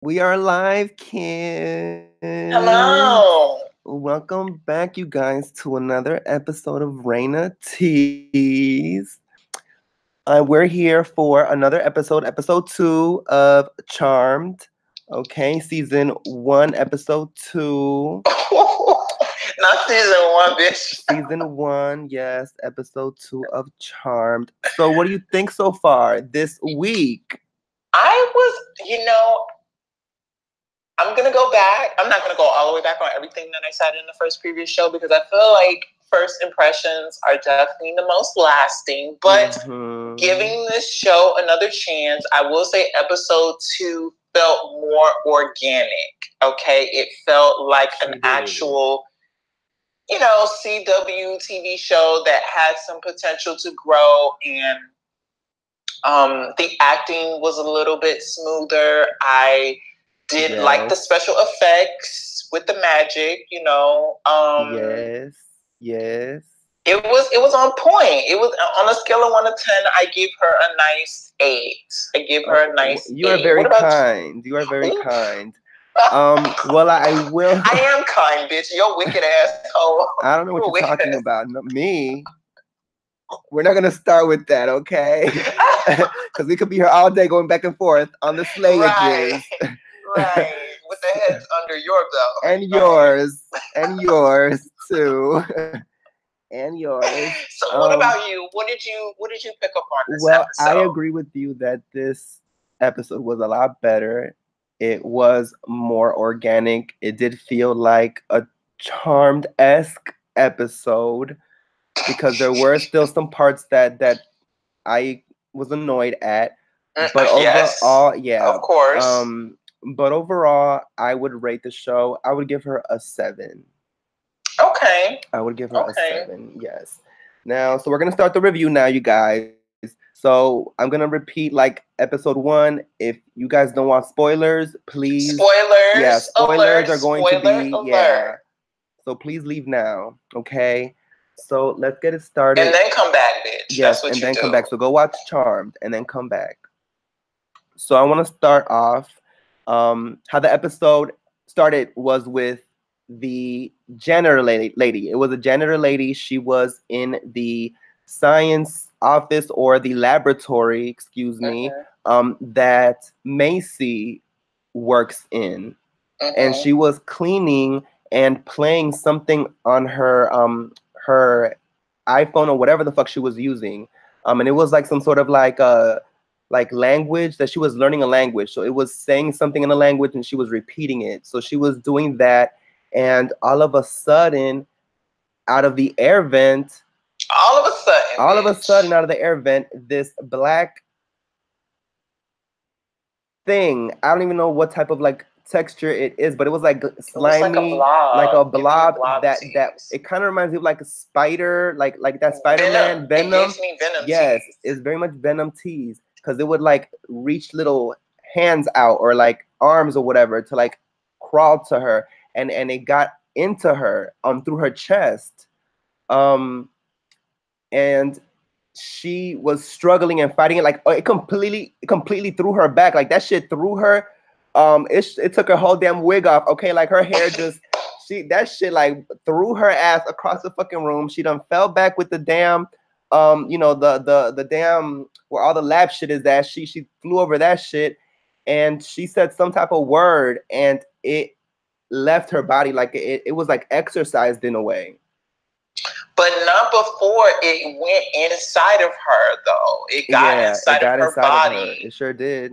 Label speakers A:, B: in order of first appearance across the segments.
A: We are live, kids.
B: Hello.
A: Welcome back, you guys, to another episode of Raina Teas. We're here for another episode 2 of Charmed. Okay, season 1, episode 2.
B: Not season one, bitch.
A: Season 1, yes, episode 2 of Charmed. So, what do you think so far this week?
B: I was, I'm going to go back. I'm not going to go all the way back on everything that I said in the first previous show because I feel like first impressions are definitely the most lasting. But giving this show another chance, I will say episode 2 felt more organic. Okay. It felt like an actual, CW TV show that had some potential to grow, and the acting was a little bit smoother. I did like the special effects with the magic,
A: Yes.
B: It was on point. It was on a scale of 1 to 10. I give her a nice 8. I give her a nice.
A: You are very kind. You are very kind. Well, I will.
B: I am kind, bitch. You're wicked asshole.
A: I don't know what you're talking about. Not me. We're not gonna start with that, okay? Because we could be here all day going back and forth on the slayages.
B: Right. With the heads under your belt.
A: And yours. And yours too. And yours.
B: So what about you? What did you pick up on this episode?
A: I agree with you that this episode was a lot better. It was more organic. It did feel like a Charmed-esque episode because there were still some parts that I was annoyed at. But overall, yeah.
B: Of course.
A: But overall, I would rate the show. I would give her a 7.
B: Okay.
A: I would give her a 7, yes. Now, so we're going to start the review now, you guys. So I'm going to repeat like episode 1. If you guys don't want spoilers, please.
B: Spoilers.
A: Yeah, spoilers are going to be.
B: Alert.
A: Yeah. So please leave now, okay? So let's get it started.
B: And then come back, bitch.
A: Yes, and then come back. So go watch Charmed and then come back. So I want to start off how the episode started was with the janitor lady. It was a janitor lady. She was in the science office or the laboratory, excuse me, that Macy works in. And she was cleaning and playing something on her her iPhone or whatever the fuck she was using. And it was like some sort of like language that she was learning a language. So it was saying something in a language and she was repeating it. So she was doing that. And all of a sudden, out of the air vent, out of the air vent, this black thing, I don't even know what type of like texture it is, but it was like slimy, like a blob that it kind of reminds me of like a spider, like that Spider-Man Venom.
B: It gives me Venom.
A: Yes, it's very much Venom tease because it would like reach little hands out or like arms or whatever to like crawl to her, and it got into her through her chest, and she was struggling and fighting it. Like it completely threw her back. Like that shit threw her. It took her whole damn wig off. Okay, like her hair just that shit like threw her ass across the fucking room. She done fell back with the damn the damn where all the lab shit is at. She flew over that shit and she said some type of word and it left her body like it was like exorcised in a way.
B: But not before it went inside of her, though. It got inside of her body.
A: It sure did.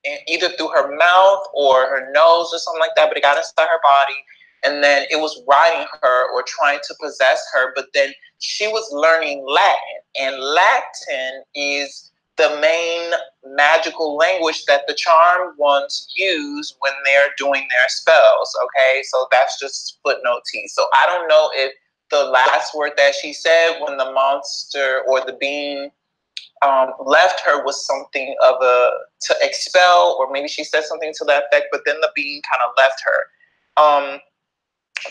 B: And either through her mouth or her nose or something like that, but it got inside her body. And then it was riding her or trying to possess her. But then she was learning Latin. And Latin is the main magical language that the charmed ones use when they're doing their spells. Okay, so that's just footnote T. So I don't know if the last word that she said when the monster or the being left her was something of to expel, or maybe she said something to that effect, but then the being kind of left her.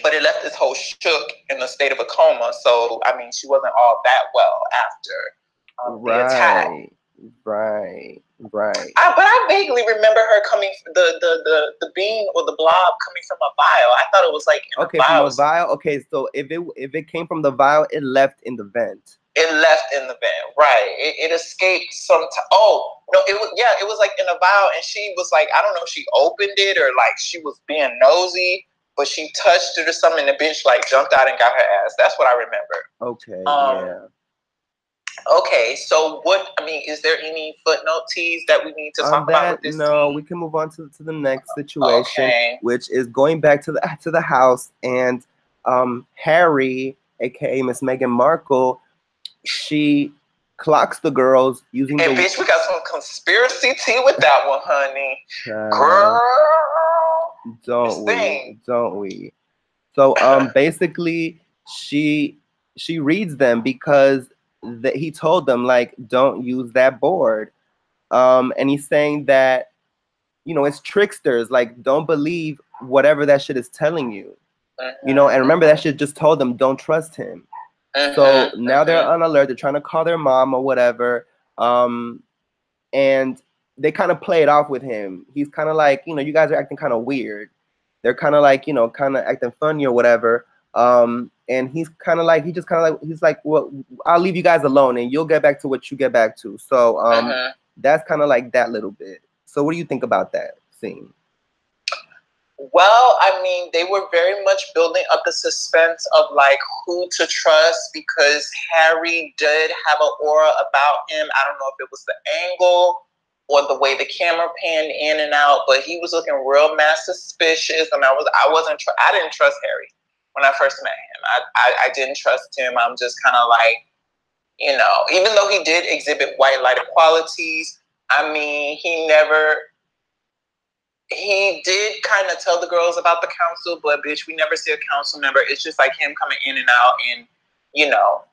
B: But it left this whole shook in a state of a coma. So, I mean, she wasn't all that well after the attack.
A: Right. Right.
B: But I vaguely remember her coming, the bean or the blob coming from a vial. I thought it was like in
A: Okay,
B: a
A: from
B: vial.
A: a vial. Okay, so if it came from the vial, it left in the vent.
B: It left in the vent, right? It escaped sometime. Oh no, it was like in a vial, and she was like, I don't know if she opened it or like she was being nosy, but she touched it or something, and the bitch like jumped out and got her ass. That's what I remember.
A: Okay, yeah.
B: Okay, so is there any footnote teas that we need to talk about with this
A: No,
B: scene?
A: we can move on to the next situation, which is going back to the house, and Harry, aka Miss Meghan Markle, she clocks the girls using
B: and bitch, we got some conspiracy tea with that one, honey. Girl,
A: don't we? So basically she reads them because he told them like don't use that board. And he's saying that, you know, it's tricksters, like don't believe whatever that shit is telling you. You know, and remember that shit just told them don't trust him. So now they're on alert, they're trying to call their mom or whatever. And they kind of play it off with him. He's kind of like, you know, you guys are acting kind of weird. They're kind of like, you know, kind of acting funny or whatever. And he's like, well, I'll leave you guys alone and you'll get back to what you get back to. So that's kind of like that little bit. So what do you think about that scene?
B: Well, I mean, they were very much building up the suspense of like who to trust because Harry did have an aura about him. I don't know if it was the angle or the way the camera panned in and out, but he was looking real mad suspicious, and I didn't trust Harry when I first met him. I didn't trust him. I'm just kind of like, you know, even though he did exhibit white lighter qualities, I mean, he did kind of tell the girls about the council, but bitch, we never see a council member. It's just like him coming in and out, and you know,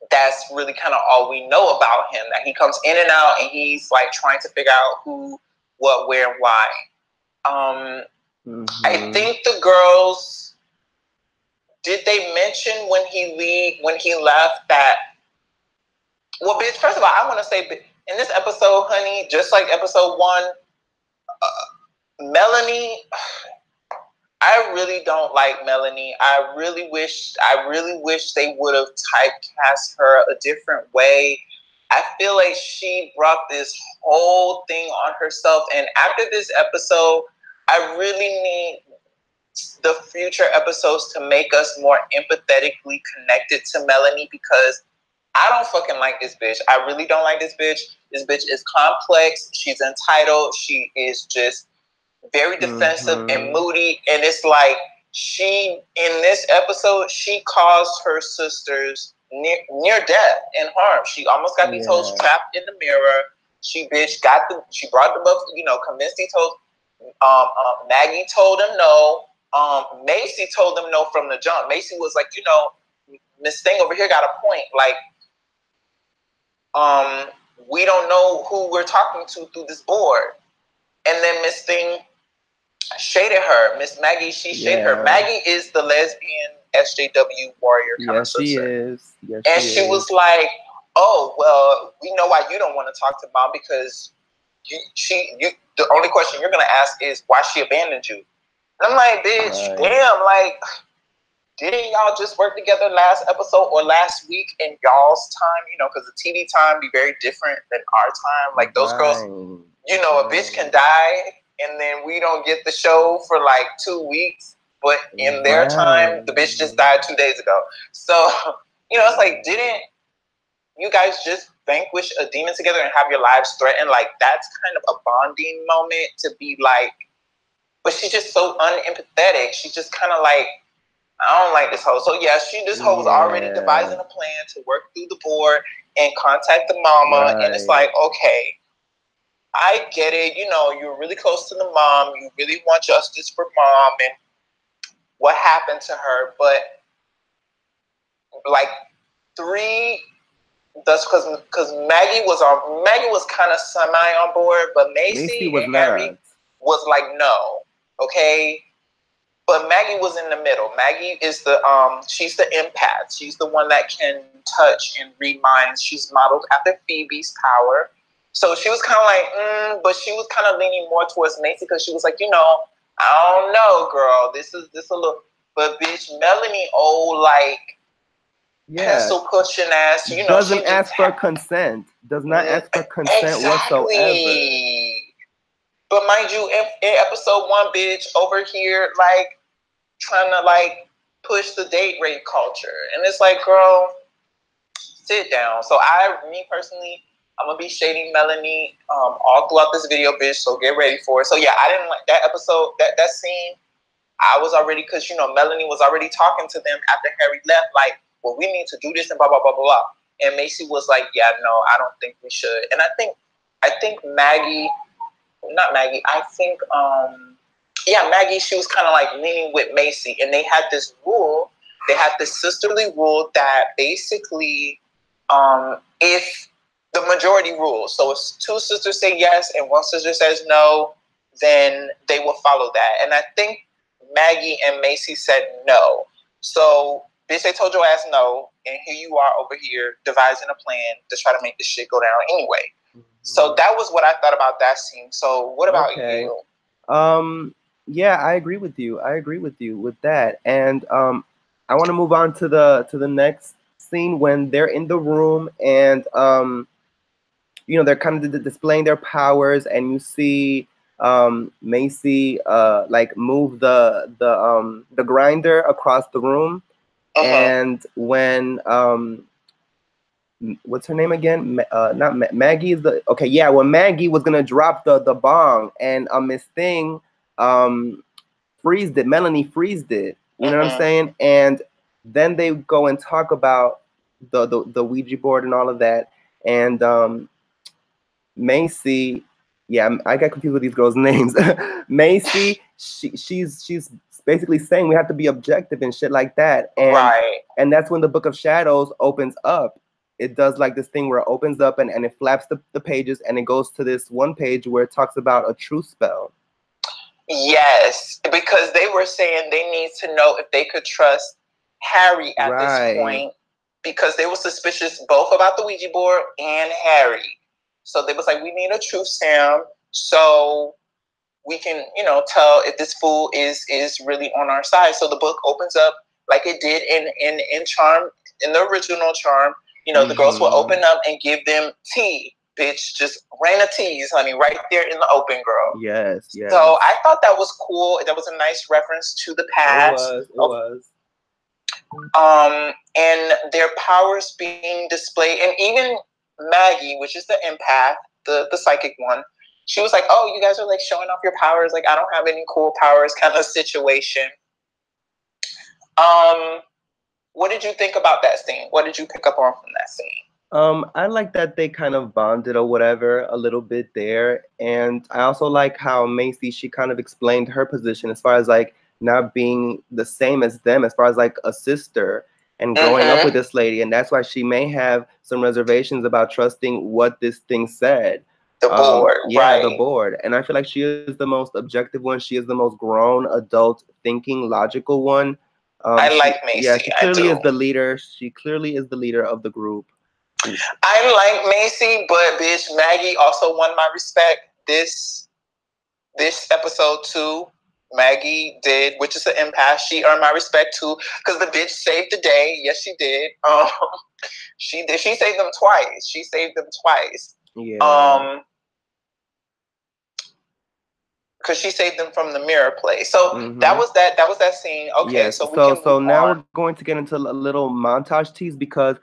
B: that's really kind of all we know about him. That he comes in and out, and he's like trying to figure out who, what, where, and why. I think the girls, did they mention when he left that? Well, bitch. First of all, I want to say in this episode, honey, just like episode 1. Melanie, I really don't like Melanie. I really wish they would have typecast her a different way. I feel like she brought this whole thing on herself. And after this episode, I really need the future episodes to make us more empathetically connected to Melanie, because I don't fucking like this bitch. I really don't like this bitch. This bitch is complex. She's entitled. She is just very defensive and moody, and it's like in this episode she caused her sisters near death and harm. She almost got these hoes trapped in the mirror. She brought them up, you know, convinced these hoes. Maggie told them no. Macy told them no from the jump. Macy was like, you know, Miss Thing over here got a point. Like, we don't know who we're talking to through this board. And then Miss Thing shaded her. Miss Maggie, she shaded her. Maggie is the lesbian SJW warrior kind of sister.
A: She is. Yes,
B: and she was like, oh, well, we know why you don't want to talk to mom, because the only question you're going to ask is why she abandoned you. And I'm like, bitch, damn, like, didn't y'all just work together last episode or last week in y'all's time? You know, because the TV time be very different than our time. Like, those girls, you know, a bitch can die and then we don't get the show for like 2 weeks, but in their time, the bitch just died 2 days ago. So, you know, it's like, didn't you guys just vanquish a demon together and have your lives threatened? Like, that's kind of a bonding moment to be like, but she's just so unempathetic. She's just kind of like, I don't like this hoe. So yeah, this hoe was already devising a plan to work through the board and contact the mama. And it's like, okay, I get it. You know, you're really close to the mom. You really want justice for mom and what happened to her. But like that's because Maggie was kind of semi on board, but Macy and Harry was like, no, okay. But Maggie was in the middle. Maggie is she's the empath. She's the one that can touch and read minds. She's modeled after Phoebe's power. So she was kind of like, but she was kind of leaning more towards Macy because she was like, I don't know, girl. This a little, but bitch, Melanie, like pencil pushing ass.
A: Doesn't ask for consent. Does not ask for consent whatsoever.
B: But mind you, in episode 1, bitch, over here, like trying to like push the date rape culture, and it's like, girl, sit down. So me personally, I'm gonna be shading Melanie all throughout this video, bitch. So get ready for it. So yeah, I didn't like that episode, that scene. I was already, because Melanie was already talking to them after Harry left, like, well, we need to do this and blah blah blah blah blah. And Macy was like, yeah, no, I don't think we should. And I think Maggie, not Maggie, I think Maggie, she was kind of like leaning with Macy, and they had this rule. They had this sisterly rule that basically, if the majority rules, so if 2 sisters say yes and 1 sister says no, then they will follow that. And I think Maggie and Macy said no. So, bitch, they told your ass no, and here you are over here devising a plan to try to make this shit go down anyway. So that was what I thought about that scene. So what about you?
A: Yeah, I agree with you. With that. And I want to move on to the next scene when they're in the room and they're kind of displaying their powers, and you see Macy like move the grinder across the room. And when what's her name again? Not Maggie is the when Maggie was gonna drop the bong, and Miss Thing freezed it. Melanie freezed it. You know what I'm saying? And then they go and talk about the Ouija board and all of that. And Macy, I got confused with these girls' names. Macy, she's basically saying we have to be objective and shit like that. And and that's when the Book of Shadows opens up. It does like this thing where it opens up and it flaps the pages, and it goes to this one page where it talks about a truth spell.
B: Yes, because they were saying they need to know if they could trust Harry at this point, because they were suspicious both about the Ouija board and Harry. So they was like, we need a truth serum so we can, tell if this fool is really on our side. So the book opens up like it did in Charm, in the original Charm. The girls will open up and give them tea. Bitch, just rain of teas, honey, right there in the open, girl.
A: Yes.
B: So I thought that was cool. That was a nice reference to the past.
A: It was.
B: And their powers being displayed, and even Maggie, which is the empath, the psychic one, she was like, "Oh, you guys are like showing off your powers. Like, I don't have any cool powers," kind of situation. What did you think about that scene? What did you pick up on from that scene?
A: I like that they kind of bonded or whatever a little bit there. And I also like how Macy, she kind of explained her position as far as like not being the same as them, as far as like a sister and growing up with this lady. And that's why she may have some reservations about trusting what this thing said.
B: The board, right.
A: The board. And I feel like she is the most objective one. She is the most grown, adult, thinking, logical one.
B: I like Macy.
A: Yeah, she clearly is the leader. She clearly is the leader of the group.
B: I like Macy, but bitch, Maggie also won my respect this episode too. Maggie did, which is an empath. She earned my respect too, because the bitch saved the day. Yes, she did. She did. She saved them twice.
A: Yeah.
B: Because she saved them from the mirror play. So that was that scene. Okay,
A: yes. So now we're going to get into a little montage tease, because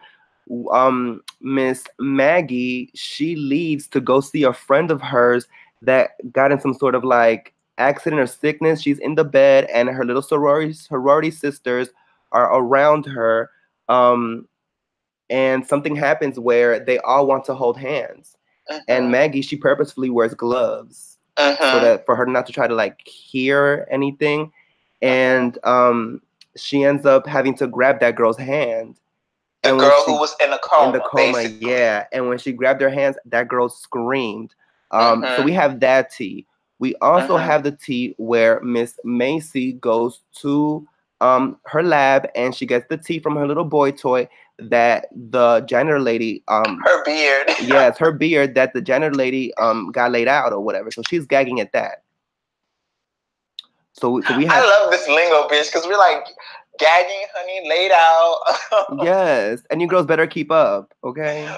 A: Miss Maggie, she leaves to go see a friend of hers that got in some sort of like accident or sickness. She's in the bed, and her little sorority sisters are around her. And something happens where they all want to hold hands. And Maggie, she purposefully wears gloves so that for her not to try to like hear anything. And she ends up having to grab that girl's hand.
B: The girl who was in a coma. Basically.
A: Yeah. And when she grabbed her hands, that girl screamed. So we have that tea. We also have the tea where Miss Macy goes to her lab, and she gets the tea from her little boy toy that the janitor lady
B: her beard.
A: yes, her beard, that the janitor lady got laid out or whatever. So she's gagging at that. So we have.
B: I love this lingo, bitch, because we're like gagging, honey, laid out.
A: Yes, and you girls better keep up, okay?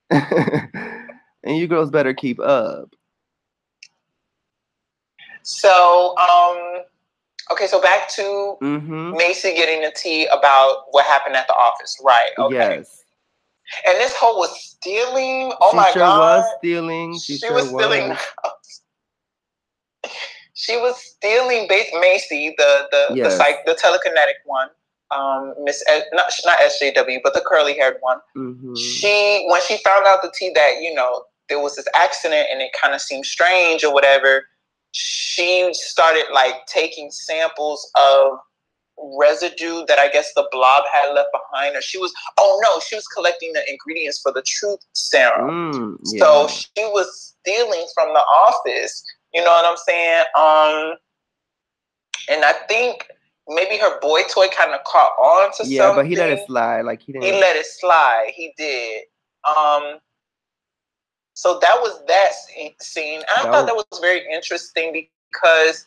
A: And you girls better keep up.
B: So, okay, so back to Macy getting the tea about what happened at the office, right? Okay.
A: Yes.
B: And this hoe was stealing. Oh my God.
A: She sure was stealing. She was
B: stealing. She was stealing Macy, the telekinetic one. Not SJW, but the curly haired one. She, when she found out the tea that, you know, there was this accident and it kind of seemed strange or whatever, she started like taking samples of residue that I guess the blob had left behind, or she was collecting the ingredients for the truth serum. So she was stealing from the office. You know what I'm saying? And I think maybe her boy toy kind of caught on to something.
A: Yeah, but he let it slide. Like he
B: let it slide. He did. So that was that scene. And I thought that was very interesting because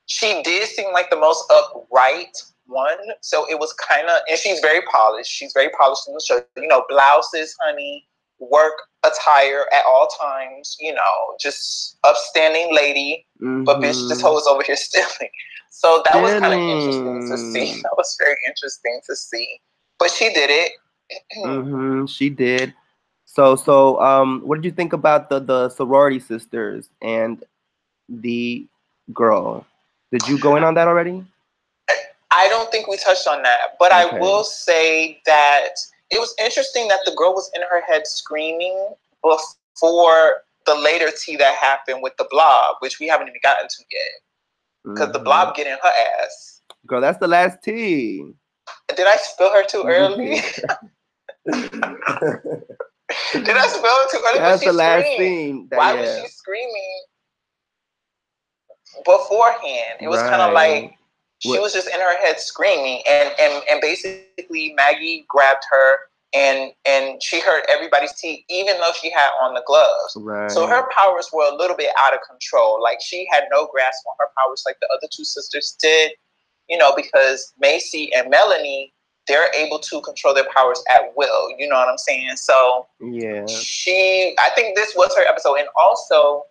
B: she did seem like the most upright one. So it was kind of, and she's very polished. She's very polished in the show. You know, blouses, honey, work attire at all times. You know, just upstanding lady. But bitch, this hoe is over here stealing. So that was kind of interesting to see. That was very interesting to see. But she did it.
A: She did. So, what did you think about the sorority sisters and the girl? Did you go in on that already?
B: I don't think we touched on that, but okay. I will say that it was interesting that the girl was in her head screaming before the later tea that happened with the blob, which we haven't even gotten to yet. Because the blob get in her ass.
A: Girl, that's the last tea.
B: Did I spill her too early? Did I spill her too early?
A: That's the last scene.
B: Why was she screaming beforehand? It was kind of like she was just in her head screaming, and basically Maggie grabbed her and she hurt everybody's teeth, even though she had on the gloves. Right. So her powers were a little bit out of control. Like she had no grasp on her powers like the other two sisters did, you know, because Macy and Melanie, they're able to control their powers at will. You know what I'm saying? So yeah, I think this was her episode. And also,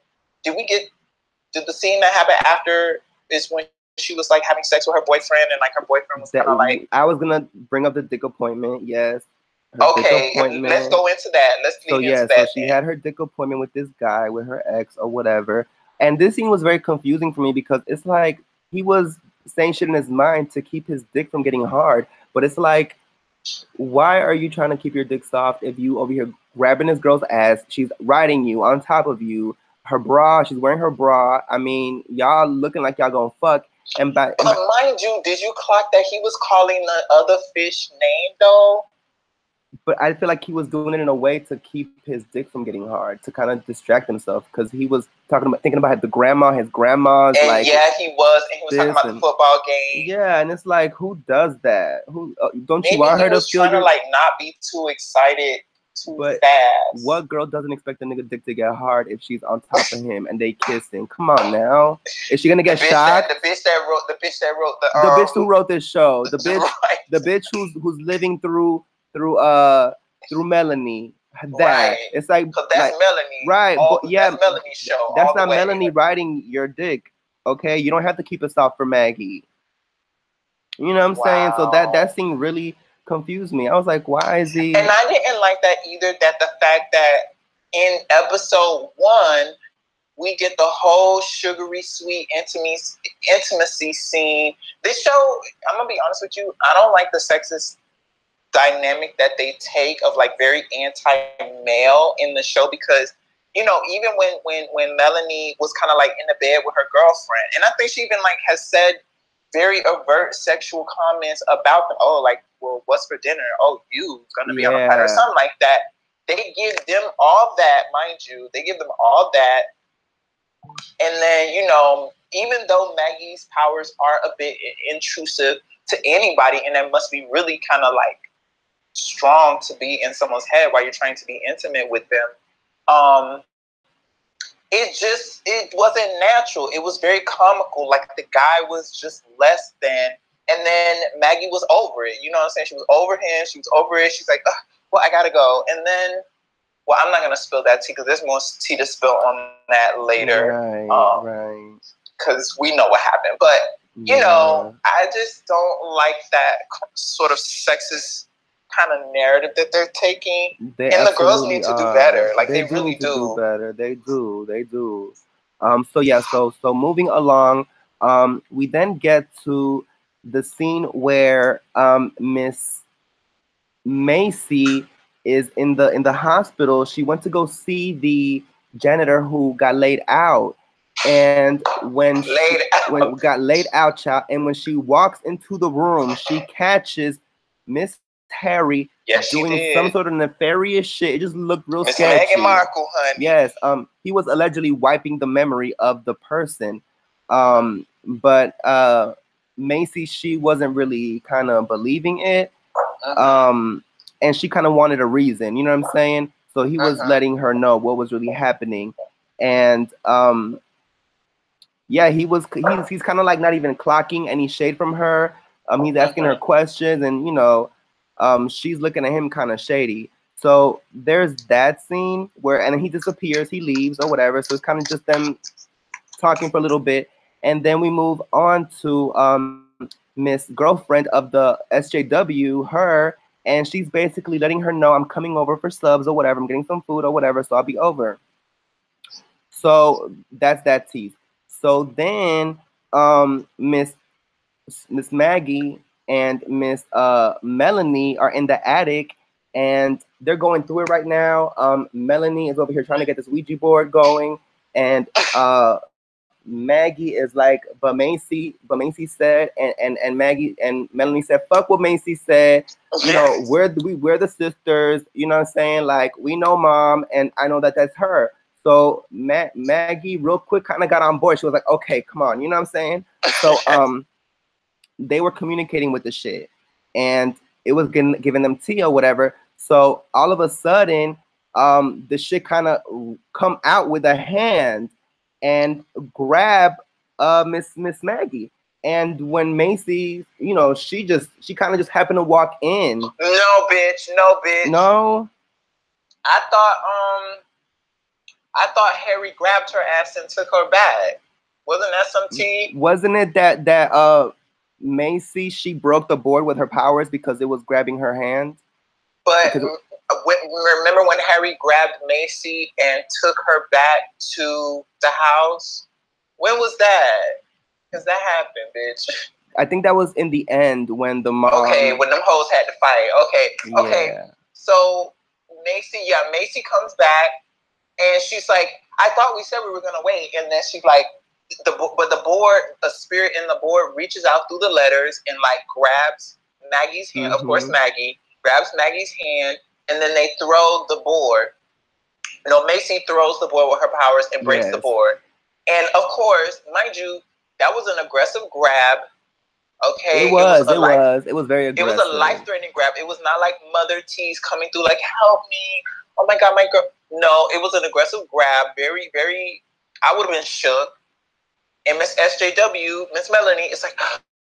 B: did the scene that happened after is when she was like having sex with her boyfriend and like her boyfriend was kind of like...
A: I was going to bring up the dick appointment. Yes.
B: Okay, let's go into that.
A: So she had her dick appointment with this guy, with her ex or whatever. And this scene was very confusing for me because it's like he was saying shit in his mind to keep his dick from getting hard. But it's like, why are you trying to keep your dick soft if you over here grabbing this girl's ass? She's riding you on top of you. Her bra, she's wearing her bra. I mean, y'all looking like y'all gonna fuck.
B: But mind you, did you clock that he was calling the other fish name though?
A: But I feel like he was doing it in a way to keep his dick from getting hard, to kind of distract himself, because he was thinking about his grandma's
B: and
A: like.
B: Yeah, he was, and he was talking about the football game.
A: Yeah, and it's like, who does that? Who don't
B: Maybe
A: you want her to feel?
B: Trying to like not be too excited too fast.
A: What girl doesn't expect a nigga dick to get hard if she's on top of him and they kissing? Come on now, is she gonna get shot?
B: The bitch
A: who wrote this show, the bitch who's living through Melanie. It's like
B: that's Melanie,
A: right? But yeah,
B: that's Melanie's show.
A: That's not Melanie riding your dick. Okay, you don't have to keep it soft for Maggie. You know what I'm saying? So that scene really confused me. I was like, why is he?
B: And I didn't like that either. That the fact that in episode 1 we get the whole sugary sweet intimacy scene. This show, I'm gonna be honest with you, I don't like the sexist dynamic that they take of like very anti-male in the show, because you know, even when Melanie was kind of like in the bed with her girlfriend, and I think she even like has said very overt sexual comments about them. Oh, like, well, what's for dinner? Oh, you gonna be on a platter or something like that. They give them all that, mind you. They give them all that, and then, you know, even though Maggie's powers are a bit intrusive to anybody, and that must be really kind of like strong to be in someone's head while you're trying to be intimate with them. It wasn't natural. It was very comical. Like the guy was just less than, and then Maggie was over it. You know what I'm saying? She was over him. She was over it. She's like, well, I gotta go. And then, well, I'm not gonna spill that tea because there's more tea to spill on that later.
A: Right.
B: Because we know what happened. But you know, I just don't like that sort of sexist kind of narrative that they're taking. And the girls need to do better. Like they really do.
A: Better. They do. So yeah, so moving along, we then get to the scene where Miss Macy is in the hospital. She went to go see the janitor who got laid out. And when got laid out, child, and when she walks into the room, she catches Miss Harry doing some sort of nefarious shit. It just looked real sketchy.
B: Meghan Markle, honey.
A: Yes. He was allegedly wiping the memory of the person. But Macy, she wasn't really kind of believing it. And she kind of wanted a reason, you know what I'm saying? So he was letting her know what was really happening. And yeah, he's kind of like not even clocking any shade from her. He's asking her questions, and you know, she's looking at him kind of shady. So there's that scene where, and he disappears, he leaves or whatever. So it's kind of just them talking for a little bit, and then we move on to Miss Girlfriend of the SJW, her, and she's basically letting her know, I'm coming over for subs or whatever. I'm getting some food or whatever, so I'll be over. So that's that tease. So then Miss Maggie and Miss Melanie are in the attic, and they're going through it right now. Melanie is over here trying to get this Ouija board going, and Maggie is like, but Macy said, and Maggie and Melanie said, fuck what Macy said. You know, we're the sisters. You know what I'm saying? Like, we know mom, and I know that that's her. So Maggie real quick kind of got on board. She was like, okay, come on. You know what I'm saying? So they were communicating with the shit, and it was giving them tea or whatever. So all of a sudden, the shit kind of come out with a hand and grab Miss Maggie. And when Macy, you know, she kind of just happened to walk in.
B: No, bitch.
A: No.
B: I thought Harry grabbed her ass and took her bag. Wasn't that some tea?
A: Wasn't it that Macy, she broke the board with her powers because it was grabbing her hand?
B: But remember when Harry grabbed Macy and took her back to the house? When was that? Because that happened, bitch.
A: I think that was in the end when the mom...
B: Okay, when them hoes had to fight. Okay.
A: Yeah.
B: So Macy comes back. And she's like, I thought we said we were gonna wait. And then she's like, the board, a spirit in the board reaches out through the letters and like grabs Maggie's hand. Of course, Maggie grabs Maggie's hand, and then they throw the board. No, Macy throws the board with her powers and breaks the board. And of course, mind you, that was an aggressive grab. Okay,
A: it was very aggressive.
B: It was a life-threatening grab. It was not like Mother T's coming through like, help me. Oh my God, my girl. No, it was an aggressive grab. Very, very, I would have been shook. And Miss SJW, Miss Melanie, is like,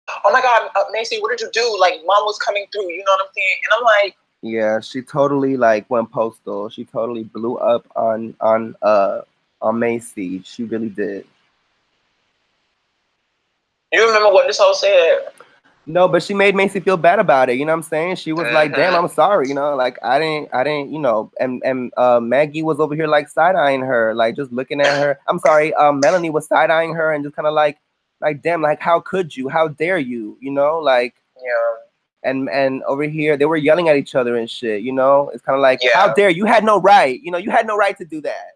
B: oh my God, Macy, what did you do? Like, mom was coming through, you know what I'm saying? And I'm like,
A: yeah, she totally like went postal. She totally blew up on Macy. She really did.
B: You remember what this whole said?
A: No, but she made Macy feel bad about it. You know what I'm saying? She was like, damn, I'm sorry. You know, like I didn't, you know, and Maggie was over here like side-eyeing her, like just looking at her. I'm sorry, Melanie was side-eyeing her and just kind of like damn, like how could you? How dare you? You know, like and over here they were yelling at each other and shit, you know? It's kind of like, how dare you? Had no right. You know, you had no right to do that.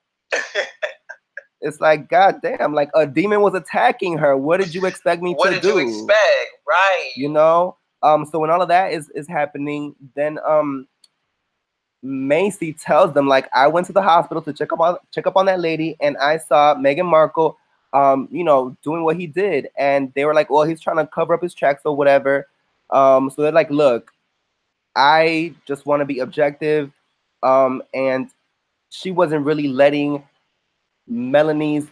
A: It's like, God damn, like a demon was attacking her. What did you expect me to do?
B: What did you expect? Right.
A: You know? So when all of that is happening, then Macy tells them, like, I went to the hospital to check up on that lady, and I saw Meghan Markle, you know, doing what he did. And they were like, well, he's trying to cover up his tracks or whatever. So they're like, look, I just want to be objective. And she wasn't really letting Melanie's,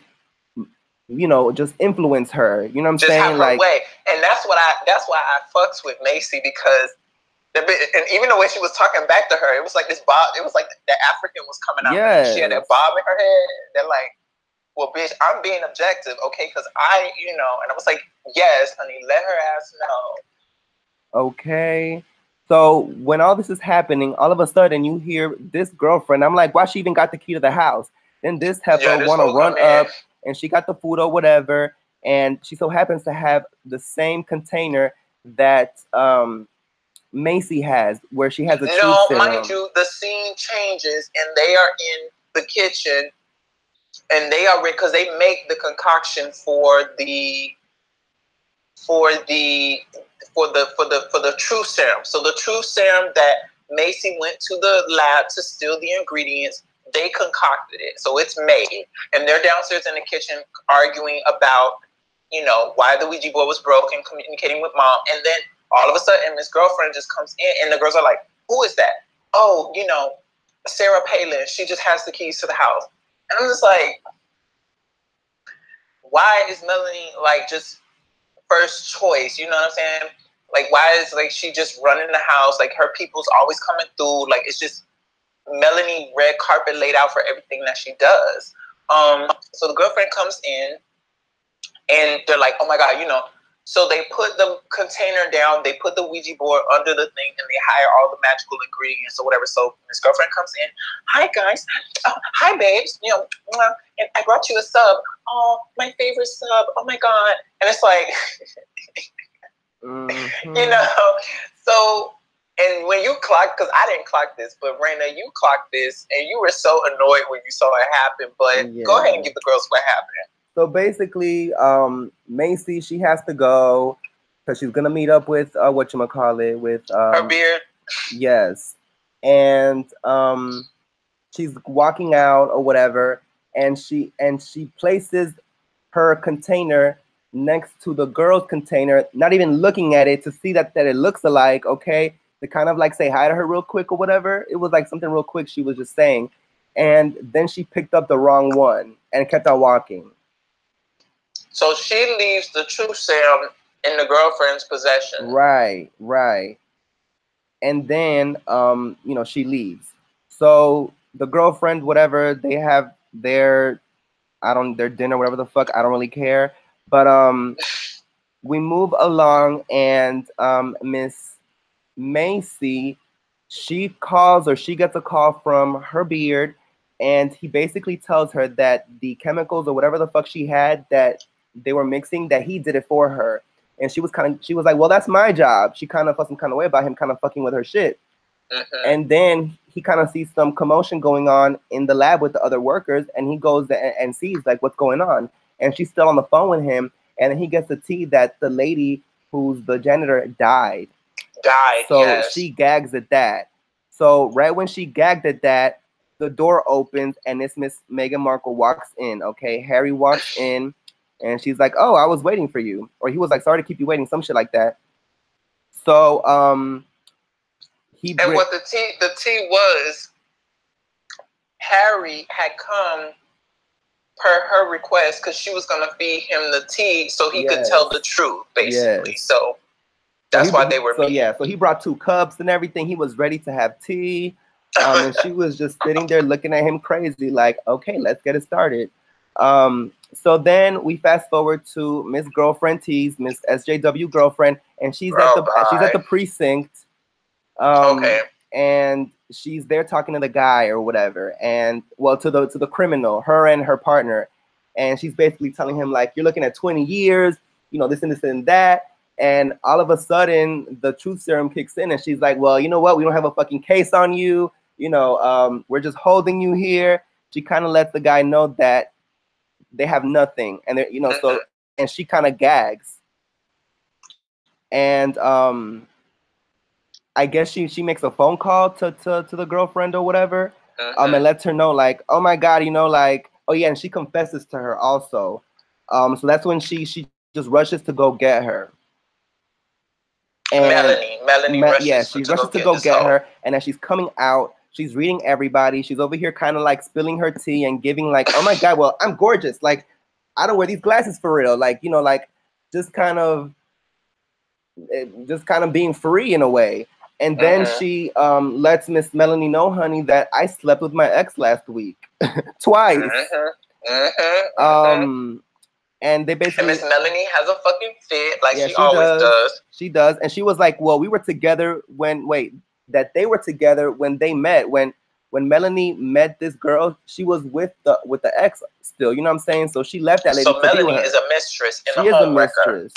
A: just influence her. You know what I'm
B: just
A: saying?
B: have her
A: Like,
B: way. And that's why I fucks with Macy, because and even the way she was talking back to her, it was like this bob. It was like the African was coming out.
A: yes.
B: She had that bob in her head. They're like, well, bitch, I'm being objective, okay? Because and I was like, yes, honey, let her ass know.
A: Okay. So when all this is happening, all of a sudden you hear this girlfriend. I'm like, why she even got the key to the house? Then this heifer want to run up, and she got the food or whatever, and she so happens to have the same container that Macy has, where she has a truth serum.
B: Mind you, the scene changes, and they are in the kitchen, and they are because they make the concoction for the truth serum. So the truth serum that Macy went to the lab to steal the ingredients, they concocted it. So it's made, and they're downstairs in the kitchen arguing about, why the Ouija board was broken, communicating with mom, and then all of a sudden, Miss Girlfriend just comes in, and the girls are like, who is that? Oh, Sarah Palin. She just has the keys to the house. And I'm just like, why is Melanie, like, just first choice? You know what I'm saying? Like, why is, like, she just running the house? Like, her people's always coming through. Like, it's just Melanie red carpet laid out for everything that she does. So the girlfriend comes in, and they're like, oh, my God, So they put the container down, they put the Ouija board under the thing, and they hire all the magical ingredients or whatever. So Miss Girlfriend comes in. Hi, guys. Hi, babes. And I brought you a sub. Oh, my favorite sub. Oh, my God. And it's like, So, and when you clock, because I didn't clock this, but Raina, you clocked this, and you were so annoyed when you saw it happen. But Go ahead and give the girls what happened.
A: So basically, Macy, she has to go because she's gonna meet up with whatchamacallit, with
B: her beard.
A: Yes, and she's walking out or whatever, and she places her container next to the girl's container, not even looking at it to see that it looks alike. Okay, to kind of like say hi to her real quick or whatever. It was like something real quick she was just saying, and then she picked up the wrong one and kept on walking.
B: So she leaves the truth serum in the girlfriend's possession.
A: Right. And then, she leaves. So the girlfriend, whatever, they have their dinner, whatever the fuck, I don't really care. But we move along, and Miss Macy, she gets a call from her beard, and he basically tells her that the chemicals or whatever the fuck she had that they were mixing, that he did it for her. And she was like, well, that's my job. She kind of felt some kind of way about him kind of fucking with her shit. And then he kind of sees some commotion going on in the lab with the other workers, and he goes and sees like what's going on. And she's still on the phone with him, and then he gets the tea that the lady who's the janitor died. So she gags at that. So right when she gagged at that, the door opens, and it's Miss Meghan Markle walks in. Okay, Harry walks in. And she's like, oh, I was waiting for you. Or he was like, sorry to keep you waiting, some shit like that. So
B: what the tea was, Harry had come per her request because she was gonna feed him the tea so he could tell the truth, basically.
A: Yes.
B: So that's why they were meeting.
A: So he brought 2 cups and everything. He was ready to have tea. And she was just sitting there looking at him crazy, like, okay, let's get it started. So then we fast forward to Miss Girlfriend T's, Miss SJW Girlfriend, and she's at the precinct. And she's there talking to the guy or whatever, and to the criminal, her and her partner, and she's basically telling him like, you're looking at 20 years, this and this and that. And all of a sudden the truth serum kicks in, and she's like, well, you know what? We don't have a fucking case on you. We're just holding you here. She kind of lets the guy know that they have nothing, and they're, so, and she kind of gags, and I guess she makes a phone call to the girlfriend or whatever, and lets her know like, oh my God, like, oh yeah, and she confesses to her also, so that's when she just rushes to go get her. And
B: Melanie rushes
A: she
B: to
A: rushes
B: go
A: to
B: get
A: go
B: this
A: get
B: hoe.
A: her, and as she's coming out, she's reading everybody. She's over here kind of like spilling her tea and giving like, oh my god, well, I'm gorgeous. Like, I don't wear these glasses for real. Like, you know, like just kind of being free in a way. And then she lets Miss Melanie know, honey, that I slept with my ex last week twice. And they basically,
B: and Miss Melanie has a fucking fit, like
A: yeah,
B: she always does.
A: She does. And she was like, well, we were together that they were together when they met. When Melanie met this girl, she was with the ex still. You know what I'm saying? So she left that lady.
B: So Melanie is a mistress and
A: she
B: a
A: is a
B: homewrecker.
A: mistress.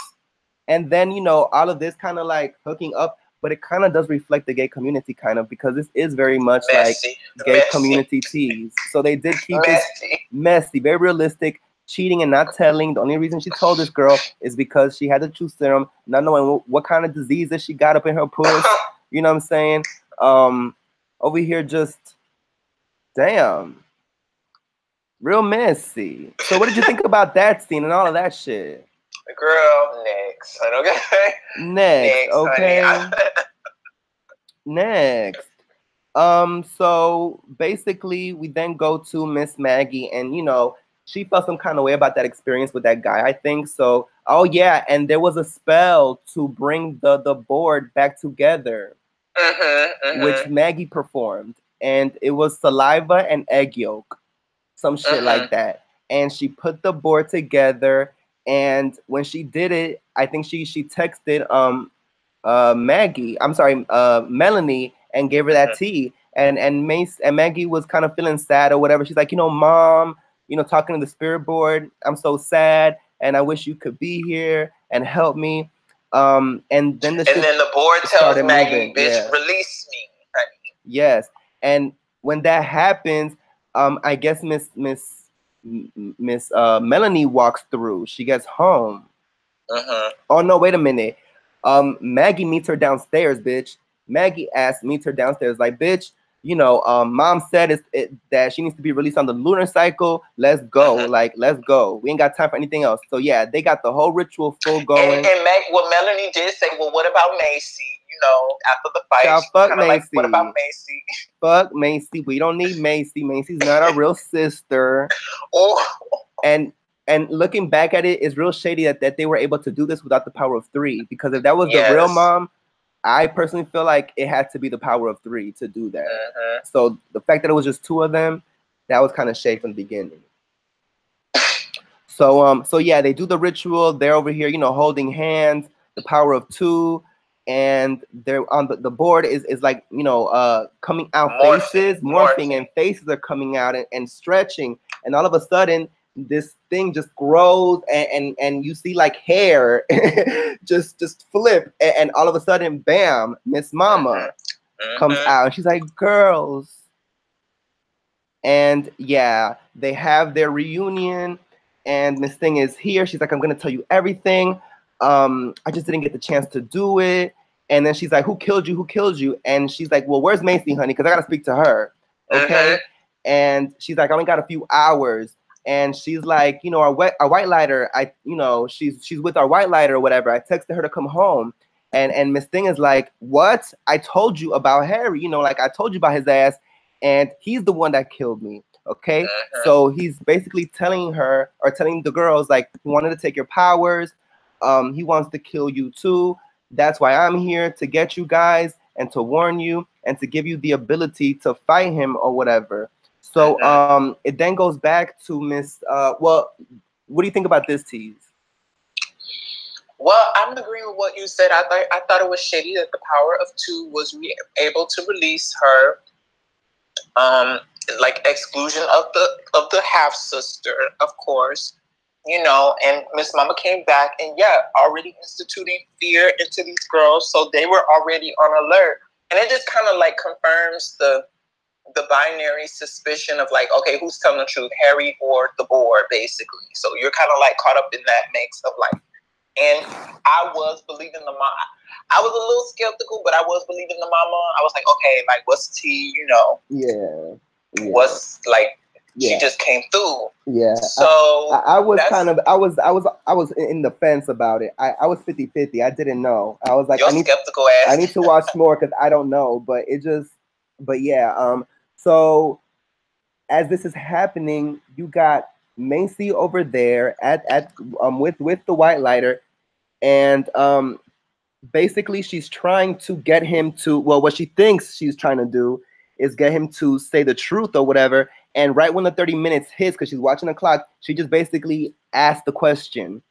A: And then, you know, all of this kind of like hooking up, but it kind of does reflect the gay community kind of, because this is very much
B: messy.
A: Like gay community tease. So they did keep this messy, very realistic, cheating and not telling. The only reason she told this girl is because she had the truth serum, not knowing what kind of diseases she got up in her puss. You know what I'm saying? Over here just, damn, real messy. So what did you think about that scene and all of that shit?
B: Girl, next. Okay.
A: Next, okay. Next. So basically we then go to Miss Maggie, and you know, she felt some kind of way about that experience with that guy, I think. So, oh yeah, and there was a spell to bring the board back together, which Maggie performed, and it was saliva and egg yolk, some shit like that. And she put the board together, and when she did it, I think she texted Melanie, and gave her that tea. And Maggie was kind of feeling sad or whatever. She's like, you know, Mom, you know, talking to the spirit board, I'm so sad, and I wish you could be here and help me. And then the board
B: tells Maggie, bitch, release me, honey.
A: Yes. And when that happens, I guess Miss Melanie walks through. She gets home. Oh no, wait a minute. Maggie meets her downstairs, bitch. Maggie meets her downstairs, like, bitch, you know, Mom said that she needs to be released on the lunar cycle. Let's go. Like, let's go. We ain't got time for anything else. So yeah, they got the whole ritual full going.
B: And what Melanie did say, well, what about Macy? You know, after the fight,
A: fuck Macy.
B: Like, what about Macy?
A: Fuck Macy. We don't need Macy. Macy's not our real sister. And looking back at it, it's real shady that they were able to do this without the power of 3. Because if that was the real mom, I personally feel like it had to be the power of 3 to do that. So the fact that it was just 2 of them, that was kind of shady from the beginning. So yeah, they do the ritual. They're over here, you know, holding hands, the power of 2. And they're on the board is like, you know, coming out morphing, and faces are coming out and stretching. And all of a sudden, this thing just grows, and you see like hair just flip, and all of a sudden, bam, Miss Mama comes out, and she's like, girls. And yeah, they have their reunion, and Miss Thing is here. She's like, I'm gonna tell you everything. I just didn't get the chance to do it. And then she's like, who killed you? Who killed you? And she's like, well, where's Macy, honey? Because I gotta speak to her. Okay. And she's like, I only got a few hours. And she's like, you know, our white lighter, she's with our white lighter or whatever. I texted her to come home. And Miss Thing is like, what? I told you about Harry, you know, like I told you about his ass, and he's the one that killed me. Okay. So he's basically telling her, or telling the girls, like, he wanted to take your powers. He wants to kill you too. That's why I'm here, to get you guys and to warn you and to give you the ability to fight him or whatever. So it then goes back to Miss. Well, what do you think about this tease?
B: Well, I'm agreeing with what you said. I thought it was shady that the power of 2 was able to release her. Like exclusion of the half sister, of course. You know, and Miss Mama came back, and yeah, already instituting fear into these girls, so they were already on alert. And it just kind of like confirms the binary suspicion of like, okay, who's telling the truth, Harry or the board, basically. So you're kind of like caught up in that mix of like, and I was believing the mom. I was a little skeptical, but I was believing the mama. I was like, okay, like what's tea, you know?
A: Yeah.
B: What's like
A: Yeah.
B: She just came through.
A: Yeah.
B: So
A: I was kind of I was in the fence about it. I was 50-50. I didn't know. I was like,
B: your skeptical ass.
A: I need to watch more because I don't know. But yeah. So as this is happening, you got Macy over there at with the white lighter, and basically she's trying to get him to, well, what she thinks she's trying to do is get him to say the truth or whatever. And right when the 30 minutes hits, because she's watching the clock, she just basically asked the question.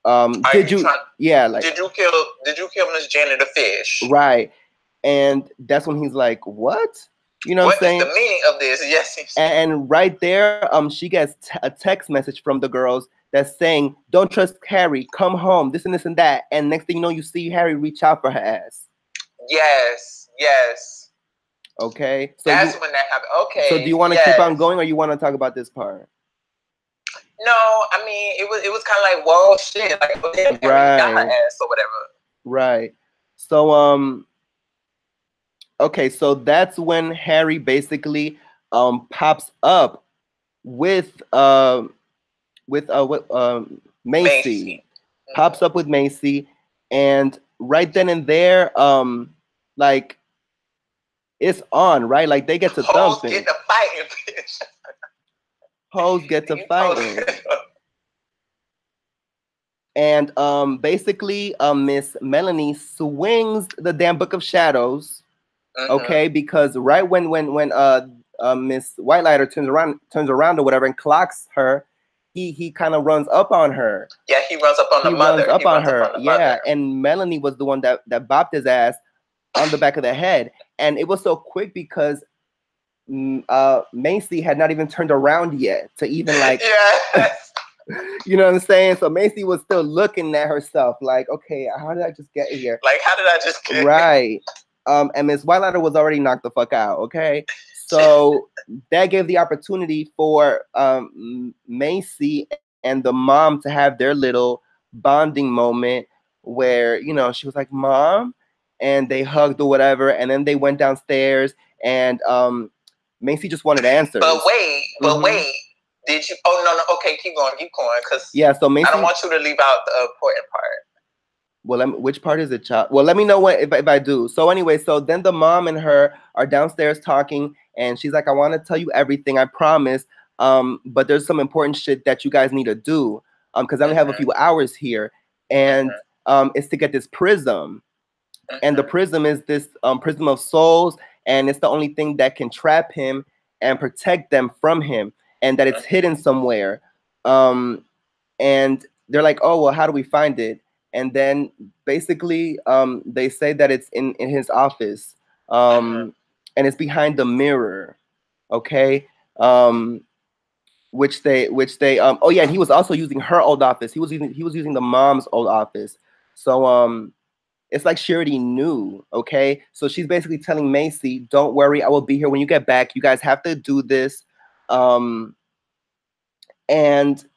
A: Did you
B: kill Miss Janet the fish?
A: Right. And that's when he's like, what? You know what I'm saying?
B: What is the meaning of this? Yes.
A: And right there, she gets a text message from the girls that's saying, don't trust Harry, come home, this and this and that. And next thing you know, you see Harry reach out for her ass.
B: Yes.
A: Okay. So
B: that's when that happened. Okay.
A: So do you want to keep on going, or you want to talk about this part?
B: No, I mean it was kind of like, whoa, shit, like, Harry got her ass or whatever.
A: Right. So okay, so that's when Harry basically pops up with Macy. Pops up with Macy, and right then and there, like, it's on, right? Like, they get to thumping.
B: Get to fighting, bitch.
A: Hoes get to fighting. And basically, Miss Melanie swings the damn Book of Shadows. Okay, because right when Miss Whitelighter turns around or whatever and clocks her, he kind of runs up on her.
B: Yeah, he runs up on the mother.
A: Runs up on her. Yeah, and Melanie was the one that bopped his ass on the back of the head, and it was so quick because Macy had not even turned around yet to even like.
B: Yes.
A: You know what I'm saying? So Macy was still looking at herself like, okay, how did I just get here?
B: Like, how did I just get
A: right? And Miss Whitelighter was already knocked the fuck out. Okay, so that gave the opportunity for Macy and the mom to have their little bonding moment where, you know, she was like, "Mom," and they hugged or whatever, and then they went downstairs, and Macy just wanted answers.
B: But wait. Did you? Oh no. Okay, keep going, because
A: yeah. So Macy,
B: I don't want you to leave out the important part.
A: Well, which part is it, child? Well, let me know if I do. So anyway, so then the mom and her are downstairs talking, and she's like, "I want to tell you everything, I promise. But there's some important shit that you guys need to do. Because I only have a few hours here, and it's to get this prism, and the prism is this prism of souls, and it's the only thing that can trap him and protect them from him, and that it's hidden somewhere. And they're like, oh well, how do we find it? And then basically they say that it's in his office, and it's behind the mirror, okay? Which they oh yeah, and he was also using her old office. He was using the mom's old office. So it's like she already knew, okay? So she's basically telling Macy, don't worry, I will be here when you get back. You guys have to do this. And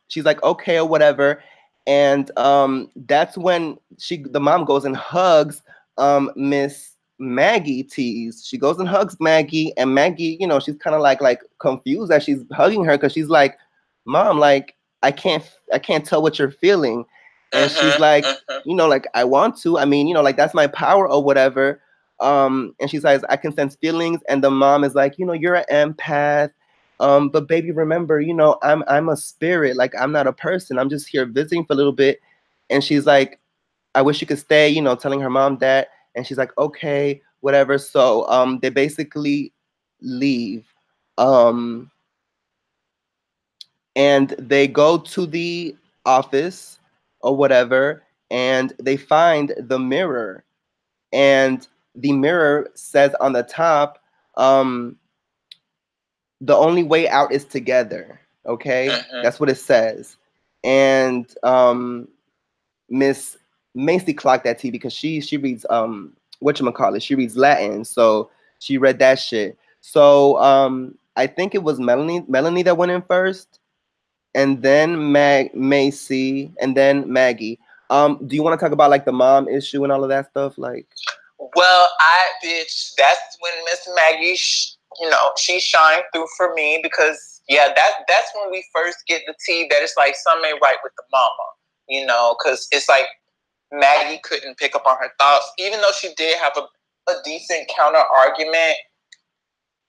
A: she's like, okay, or whatever. And that's when the mom goes and hugs Miss Maggie Tease. She goes and hugs Maggie, and Maggie, you know, she's kind of like confused as she's hugging her, because she's like, Mom, like, I can't tell what you're feeling. And she's like, you know, like, I want to. I mean, you know, like, that's my power or whatever. And she says, I can sense feelings. And the mom is like, you know, you're an empath. But baby, remember, you know, I'm a spirit. Like, I'm not a person. I'm just here visiting for a little bit. And she's like, I wish you could stay, you know, telling her mom that. And she's like, okay, whatever. So they basically leave. And they go to the office or whatever, and they find the mirror. And the mirror says on the top, the only way out is together. Okay, that's what it says. And Miss Macy clocked that T because she reads whatchamacallit, she reads Latin, so she read that shit. So I think it was Melanie that went in first, and then Macy, and then Maggie. Do you want to talk about like the mom issue and all of that stuff? Like,
B: well, that's when Miss Maggie, you know, she shined through for me, because Yeah, that's when we first get the tea that it's like something ain't right with the mama, you know, because it's like Maggie couldn't pick up on her thoughts, even though she did have a decent counter argument.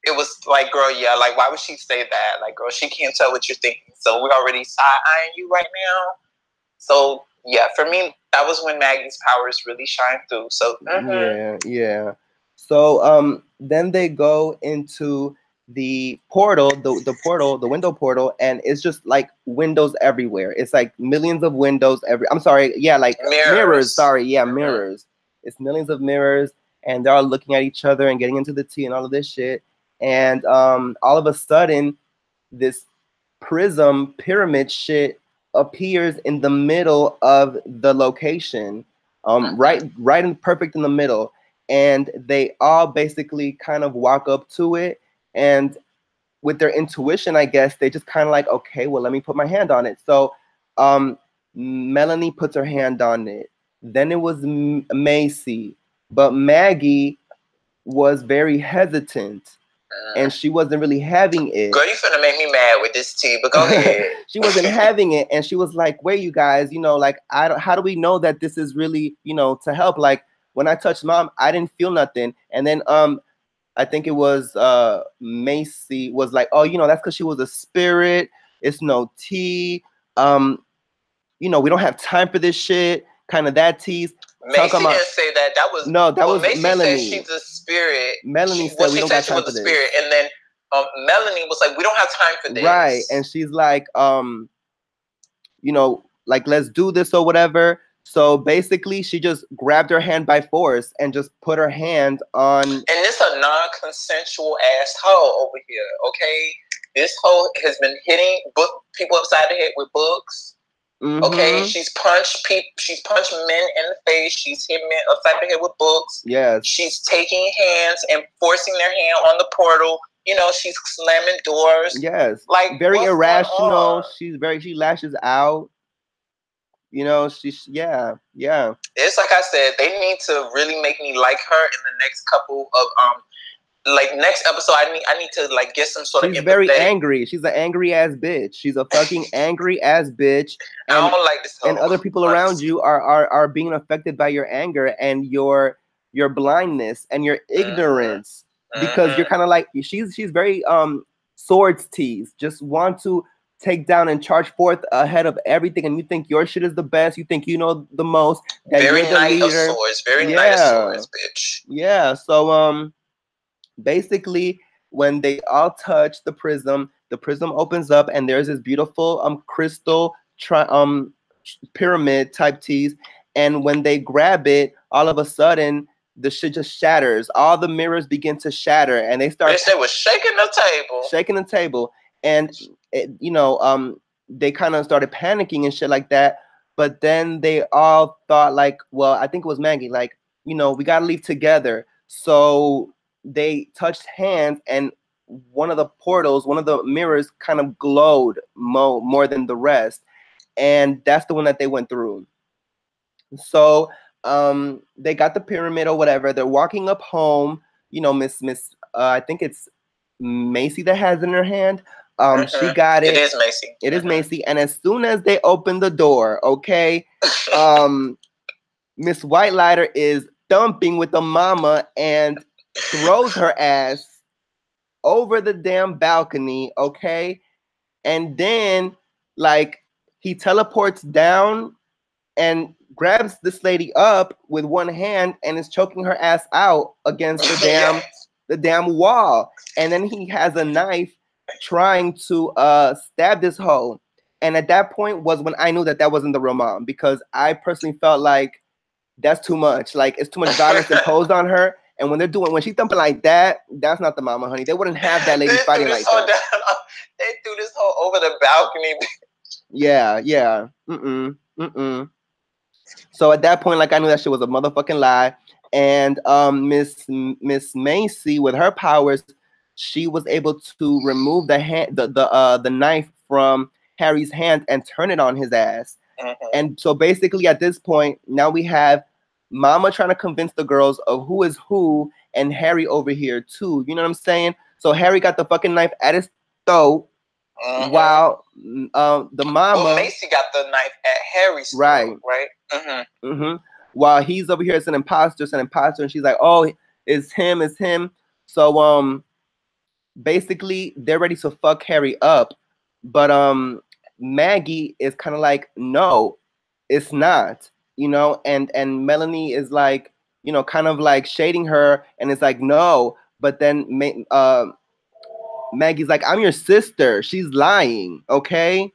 B: It was like, girl, yeah, like why would she say that? Like, girl, she can't tell what you're thinking. So we're already side-eyeing you right now. So yeah, for me, that was when Maggie's powers really shine through. So
A: yeah. So then they go into the portal, the window portal, and it's just like windows everywhere. It's like millions of windows I'm sorry, yeah, like mirrors. Sorry, yeah, mirrors. It's millions of mirrors, and they're all looking at each other and getting into the tea and all of this shit. And all of a sudden, this prism pyramid shit appears in the middle of the location, right in perfect in the middle, and they all basically kind of walk up to it, and with their intuition, I guess they just kind of like, okay, well, let me put my hand on it. So Melanie puts her hand on it. Then it was Macy, but Maggie was very hesitant, and she wasn't really having it.
B: Girl, you finna make me mad with this tea, but go ahead.
A: She wasn't having it, and she was like, wait, you guys, you know, like, how do we know that this is really, you know, to help? Like, when I touched mom, I didn't feel nothing. And then I think it was Macy was like, oh, you know, that's because she was a spirit. It's no tea. You know, we don't have time for this shit. Kind of that tease.
B: Macy didn't say that. That was
A: Macy Melanie.
B: Said she's a spirit.
A: Melanie said we don't got time for this.
B: Spirit, and then Melanie was like, we don't have time for this.
A: Right, and she's like, you know, like, let's do this or whatever. So basically, she just grabbed her hand by force and just put her hand on. And
B: this a non-consensual ass hoe over here. Okay, this hoe has been hitting people upside the head with books. Mm-hmm. Okay, she's punched men in the face. She's hit men upside the head with books.
A: Yes.
B: She's taking hands and forcing their hand on the portal. You know, she's slamming doors.
A: Yes.
B: Like,
A: very irrational. She lashes out. You know, yeah.
B: It's like I said, they need to really make me like her in the next couple of like next episode. I need to like get some sort of.
A: She's very angry. She's an angry ass bitch. She's a fucking angry ass bitch.
B: And, I don't like this.
A: And other people around you are being affected by your anger and your blindness and your ignorance, because you're kind of like she's very swords teased. Just want to take down and charge forth ahead of everything, and you think your shit is the best. You think you know the most. That
B: very knight of swords. Very knight of swords, bitch.
A: Yeah. So basically, when they all touch the prism opens up, and there's this beautiful crystal pyramid type tease. And when they grab it, all of a sudden the shit just shatters. All the mirrors begin to shatter, and they start.
B: They was shaking the
A: table, and you know, they kind of started panicking and shit like that. But then they all thought like, well, I think it was Maggie, like, you know, we gotta leave together. So they touched hands, and one of the mirrors kind of glowed more than the rest, and that's the one that they went through. So they got the pyramid or whatever. They're walking up home. You know, Miss I think it's Macy that has it in her hand. She got it.
B: It is Macy.
A: It is Macy. And as soon as they open the door, okay, Miss Whitelighter is thumping with the mama and throws her ass over the damn balcony, okay? And then, like, he teleports down and grabs this lady up with one hand and is choking her ass out against the damn wall. And then he has a knife trying to stab this hoe. And at that point was when I knew that wasn't the real mom, because I personally felt like that's too much. Like, it's too much violence imposed on her. And when she's thumping like that, that's not the mama, honey. They wouldn't have that lady fighting like that.
B: They threw this hoe over the balcony.
A: Yeah. So at that point, like, I knew that shit was a motherfucking lie. And Miss Macy, with her powers, she was able to remove the knife from Harry's hand and turn it on his ass. Mm-hmm. And so basically at this point, now we have Mama trying to convince the girls of who is who, and Harry over here too. You know what I'm saying? So Harry got the fucking knife at his throat, While the mama,
B: well, Macy got the knife at Harry's throat, right?
A: While he's over here, it's an imposter, and she's like, oh, it's him. So basically they're ready to fuck Harry up, but Maggie is kind of like, no, it's not, and Melanie is like, kind of like shading her, and it's like, no, but then Maggie's like, I'm your sister, she's lying, okay?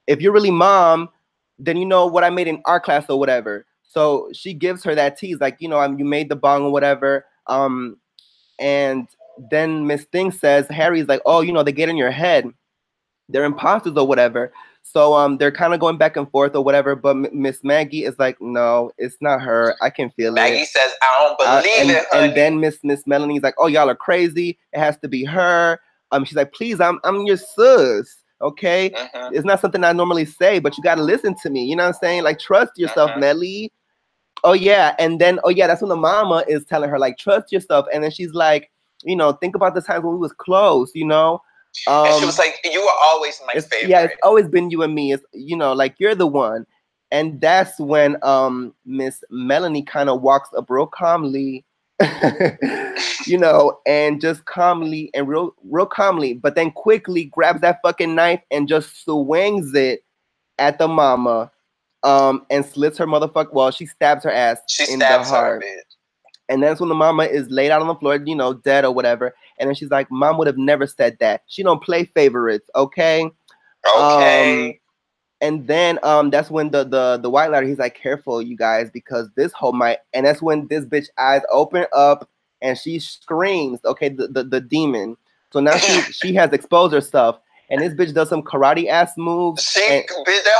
A: If you're really mom, then you know what I made in art class or whatever. So she gives her that tease, like, you made the bong or whatever. And then Miss Thing says, Harry's like, oh, they get in your head. They're imposters or whatever. So they're kind of going back and forth or whatever. But Miss Maggie is like, no, it's not her. I can feel
B: Maggie
A: it.
B: Maggie says, I don't believe it, honey.
A: And then Miss Melanie's like, oh, y'all are crazy. It has to be her. She's like, please, I'm your sis. Okay, it's not something I normally say, but you got to listen to me. You know what I'm saying? Like, trust yourself, Melly. Oh yeah, and then that's when the mama is telling her, like, trust yourself, and then she's like, think about the times when we was close, and
B: she was like, you were always my favorite.
A: Yeah, it's always been you and me. It's like, you're the one, and that's when Miss Melanie kind of walks up real calmly. And just calmly and real calmly, but then quickly grabs that fucking knife and just swings it at the mama, and slits her motherfucker. Well, she stabs her ass in the heart. And that's when the mama is laid out on the floor, dead or whatever. And then she's like, Mom would have never said that. She don't play favorites, okay?
B: Okay.
A: And then that's when the white lighter, he's like, careful, you guys, because this hoe might. And that's when this bitch eyes open up and she screams, okay, the demon. So now she has exposed herself, and this bitch does some karate ass moves.
B: That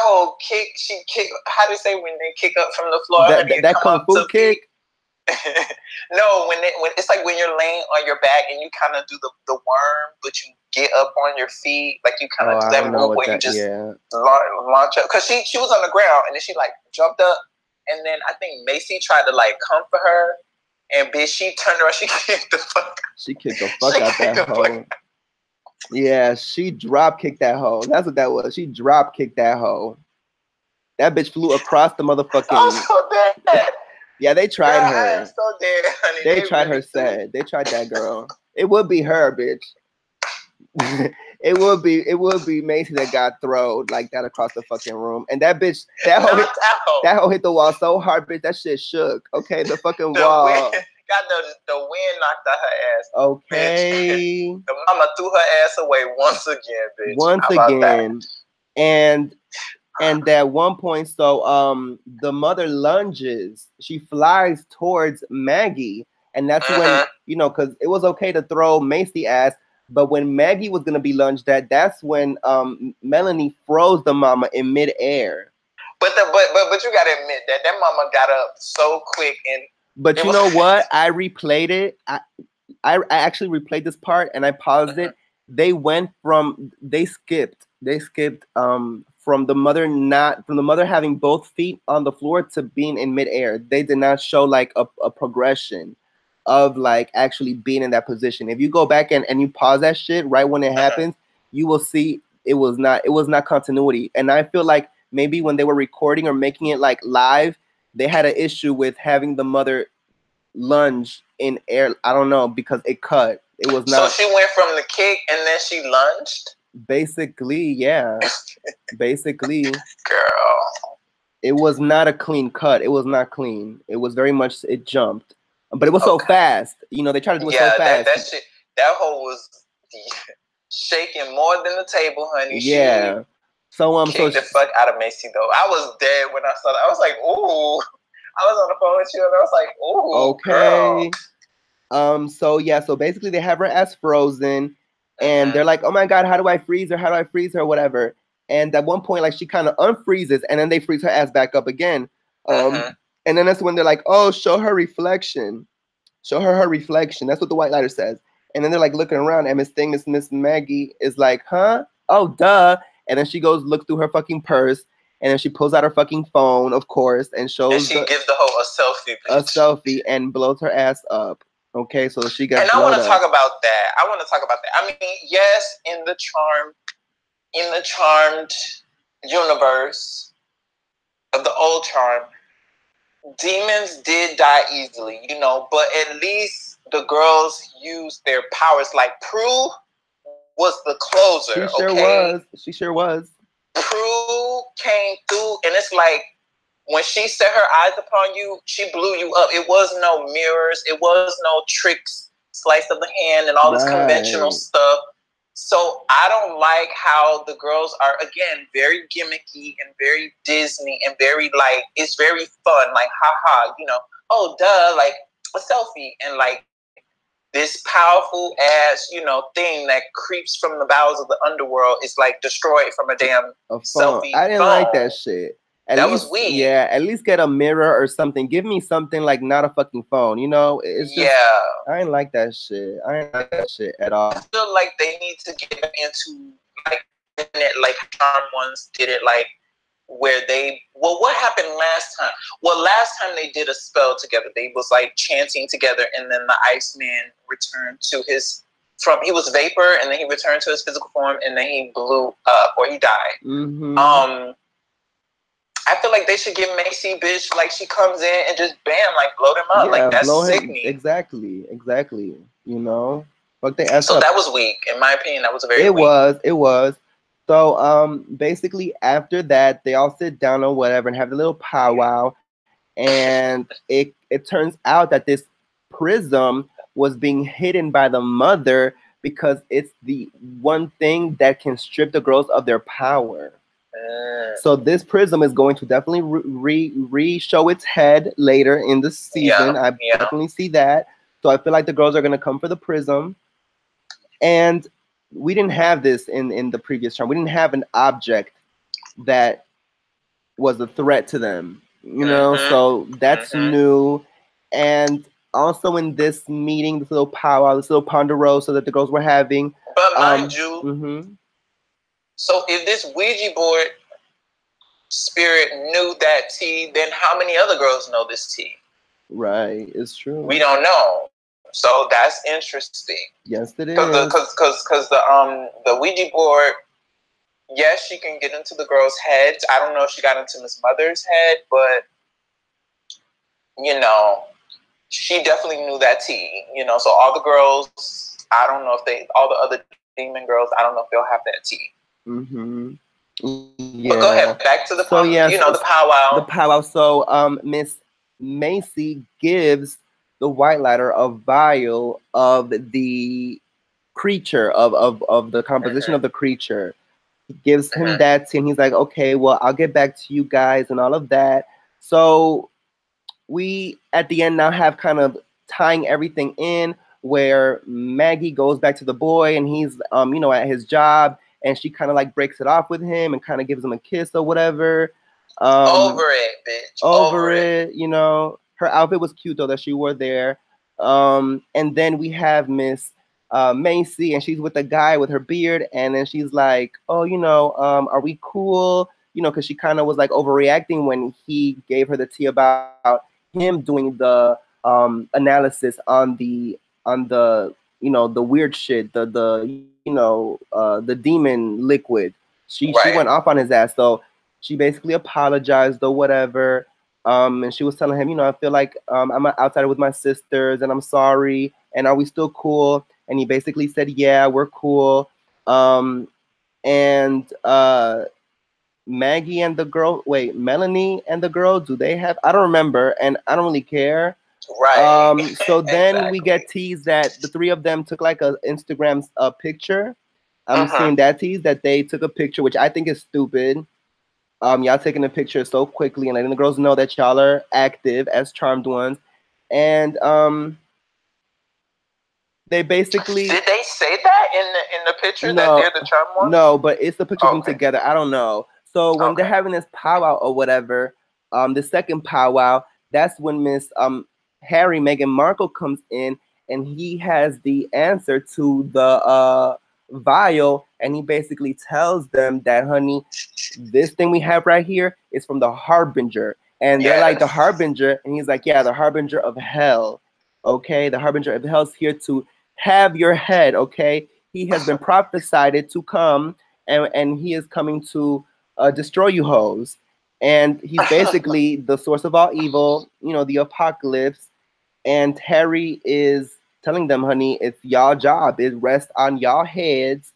B: whole kick, she kick. How do you say when they kick up from the floor?
A: That kung fu kick.
B: No, when it's like when you're laying on your back and you kind of do the worm, but you get up on your feet, like you kind of do that move where you just launch up. Cause she was on the ground and then she like jumped up, and then I think Macy tried to like comfort her, and bitch, she turned around, she kicked the fuck.
A: She kicked the fuck out that hoe. Yeah, she drop kicked that hoe. That's what that was. She drop kicked that hoe. That bitch flew across the motherfucking.
B: I'm so dead.
A: Yeah, they tried her.
B: I am so dead, honey.
A: They tried her sad. They tried that girl. It would be her, bitch. It would be Macy that got thrown like that across the fucking room. And that bitch, that hoe hit the wall so hard, bitch, that shit shook. Okay, the fucking wall.
B: Got the wind knocked out her ass.
A: Okay.
B: Bitch. The mama threw her ass away once again, bitch.
A: Once again. And at one point, so the mother lunges. She flies towards Maggie. And that's when, because it was okay to throw Macy ass, but when Maggie was gonna be lunged at, that's when Melanie froze the mama in midair.
B: But you gotta admit that mama got up so quick and.
A: But you know what? I replayed it. I actually replayed this part and I paused it. They skipped from the mother having both feet on the floor to being in midair. They did not show like a progression of like actually being in that position. If you go back and you pause that shit right when it happens, you will see it was not continuity. And I feel like maybe when they were recording or making it like live, they had an issue with having the mother lunge in air. I don't know, because it cut. It was not.
B: So she went from the kick and then she lunged?
A: Basically, yeah. Basically.
B: Girl.
A: It was not a clean cut. It was not clean. It was very much, it jumped. But it was so fast. They tried to do it so fast.
B: That shit, that hoe was shaking more than the table, honey.
A: Yeah.
B: So kicked the fuck out of Macy though. I was dead when I saw that. I was like, ooh. I was on the phone with you and I was like, ooh.
A: Okay.
B: Girl.
A: So basically they have her ass frozen and they're like, oh my God, how do I freeze her? How do I freeze her? Whatever. And at one point, like she kind of unfreezes and then they freeze her ass back up again. And then that's when they're like, oh, show her reflection. Show her reflection. That's what the white lighter says. And then they're like looking around and Miss Maggie is like, huh? Oh, duh. And then she goes look through her fucking purse, and then she pulls out her fucking phone, of course, and shows.
B: And she gives the hoe a selfie.
A: A selfie and blows her ass up. Okay, so she got.
B: And I want to talk about that. I mean, yes, in the charm, in the Charmed universe of the old Charm, demons did die easily, you know, but at least the girls used their powers. Like Prue was the closer.
A: She sure
B: okay?
A: was. She sure was.
B: Prue came through, and it's like when she set her eyes upon you, she blew you up. It was no mirrors, it was no tricks, sleight of the hand, and all this conventional stuff. So I don't like how the girls are, again, very gimmicky and very Disney and very like, it's very fun, like haha, you know, oh duh, like a selfie, and like this powerful ass, you know, thing that creeps from the bowels of the underworld is like destroyed from a damn selfie.
A: I didn't like that shit.
B: That was weird.
A: Yeah, at least get a mirror or something. Give me something like not a fucking phone, you know? It's just, I ain't like that shit. I ain't like that shit at all.
B: I feel like they need to get into like Charm ones did it, like where they, well, what happened last time? Well, last time they did a spell together. They was like chanting together, and then the Iceman returned to his, he was vapor, and then he returned to his physical form, and then he blew up, or he died.
A: Mm-hmm.
B: I feel like they should give Macy, bitch, like she comes in and just bam, like blow them up. Yeah, like that's sickening.
A: Exactly. You know? Fuck they ass
B: so
A: up.
B: That was weak. In my opinion, that was very weak.
A: It was. So basically after that, they all sit down or whatever and have a little powwow. And it turns out that this prism was being hidden by the mother because it's the one thing that can strip the girls of their power. So this prism is going to definitely re-show its head later in the season. I definitely see that. So I feel like the girls are going to come for the prism. And we didn't have this in the previous Charm. We didn't have an object that was a threat to them, you know? So that's new. And also in this meeting, this little powwow, this little ponderosa that the girls were having.
B: But mind you, so if this Ouija board spirit knew that tea, then how many other girls know this tea? Right,
A: it's true.
B: We don't know. So that's interesting.
A: Yes, it is.
B: Because the Ouija board, yes, she can get into the girls' heads. I don't know if she got into Miss Mother's head, but you know, she definitely knew that tea. You know, so all the girls, I don't know if all the other demon girls, I don't know if they'll have that tea.
A: Yeah.
B: But go ahead, back to the the powwow.
A: The powwow. So Miss Macy gives the White Lighter a vial of the creature of the composition of the creature. He gives him that tea, and he's like, okay, well, I'll get back to you guys and all of that. So we at the end now have kind of tying everything in, where Maggie goes back to the boy and he's at his job, and she kind of like breaks it off with him and kind of gives him a kiss or whatever.
B: Over it, bitch.
A: Over it, you know. Her outfit was cute though that she wore there. And then we have Miss Macy, and she's with a guy with her beard, and then she's like, oh, are we cool? Because she kind of was like overreacting when he gave her the tea about him doing the analysis on the the weird shit, the demon liquid. She went off on his ass. So she basically apologized or whatever. And she was telling him, I feel like I'm outside with my sisters and I'm sorry. And are we still cool? And he basically said, yeah, we're cool. Maggie and the girl, Melanie and the girl, do they have, I don't remember, and I don't really care.
B: Right.
A: So then we get teased that the three of them took like a Instagram picture. I'm seeing that tease that they took a picture, which I think is stupid. Y'all taking a picture so quickly and letting the girls know that y'all are active as charmed ones. And they basically,
B: did they say that in the picture that they're the charmed ones?
A: No, but it's the picture of them together. I don't know. So when they're having this powwow or whatever, the second powwow, that's when Miss Harry, Meghan Markle, comes in, and he has the answer to the vial, and he basically tells them that, honey, this thing we have right here is from the Harbinger. And they're like, the Harbinger? And he's like, yeah, the Harbinger of hell. Okay, the Harbinger of hell is here to have your head, okay? He has been prophesied to come, and he is coming to destroy you hoes. And he's basically the source of all evil, the apocalypse. And Harry is telling them, honey, it's y'all job. It rests on y'all heads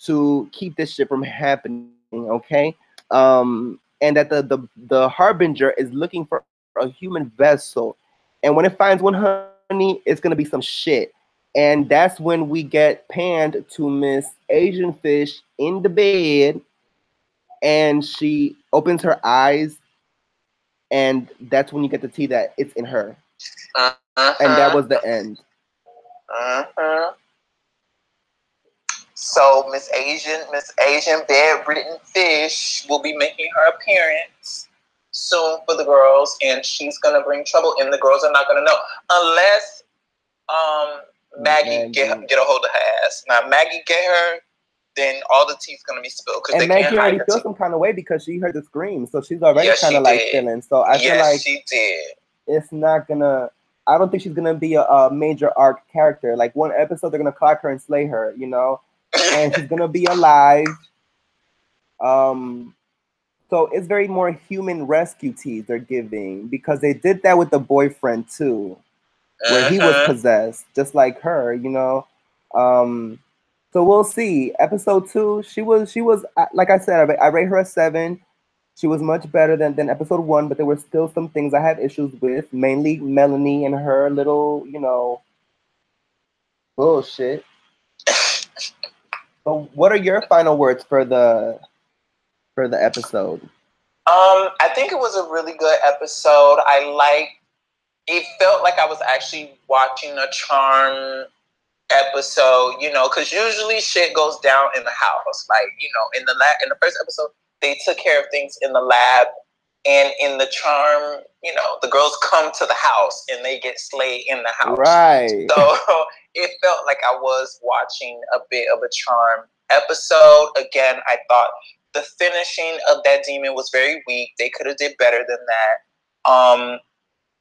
A: to keep this shit from happening, okay? And that the Harbinger is looking for a human vessel. And when it finds one, honey, it's gonna be some shit. And that's when we get panned to Miss Asian Fish in the bed, and she opens her eyes, and that's when you get to see that it's in her. And that was the end.
B: So Miss Asian bedridden fish will be making her appearance soon for the girls, and she's gonna bring trouble, and the girls are not gonna know unless Maggie get a hold of her ass. Now Maggie get her, then all the tea's gonna be spilled because they
A: Maggie
B: can't
A: already
B: hide
A: feels some kind of way because she heard the scream, so she's already kind of like feeling. So I feel like
B: she did.
A: It's not gonna. I don't think she's gonna be a major arc character. Like one episode, they're gonna clock her and slay her, and she's gonna be alive. So it's very more human rescue tease they're giving because they did that with the boyfriend too, where he was possessed, just like her, So we'll see. Episode 2, she was like I said, I rate her a 7. She was much better than episode 1, but there were still some things I have issues with, mainly Melanie and her little, bullshit. But what are your final words for the episode?
B: I think it was a really good episode. It felt like I was actually watching a Charm episode, because usually shit goes down in the house. Like, in the first episode, they took care of things in the lab, and in the Charm, the girls come to the house and they get slayed in the house.
A: Right.
B: So it felt like I was watching a bit of a Charm episode. Again, I thought the finishing of that demon was very weak. They could have did better than that.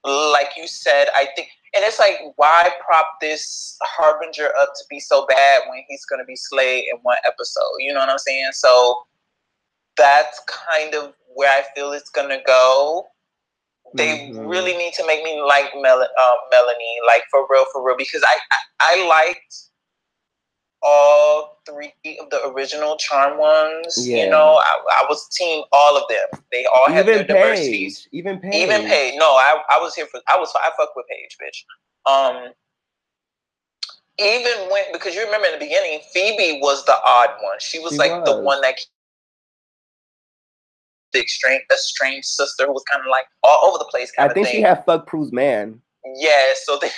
B: Like you said, I think, and it's like, why prop this Harbinger up to be so bad when he's going to be slayed in one episode? You know what I'm saying? So that's kind of where I feel it's going to go. They really need to make me like Melanie, like for real, because I liked all 3 of the original Charm ones.
A: Yeah.
B: I was team all of them. They all had their diversities.
A: Even Paige.
B: No, I fuck with Paige, bitch. Even when, because you remember in the beginning, Phoebe was the odd one. She was the one that the estranged sister who was kind of like all over the place.
A: I think she had fuck Prue's man.
B: Yeah, so they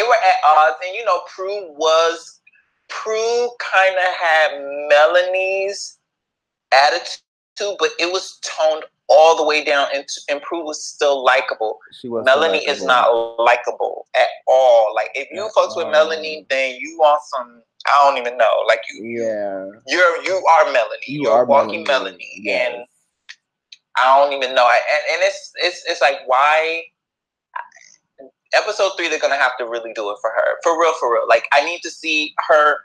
B: were at odds, and Prue kind of had Melanie's attitude, but it was toned all the way down, and Prue was still likable. Melanie is not likable at all. Like, if you fucks with Melanie, then you want some, I don't even know. Like, you are Melanie. You're walking Melanie. Yes. And I don't even know. And it's like, why? Episode 3, they're gonna have to really do it for her, for real. Like, I need to see her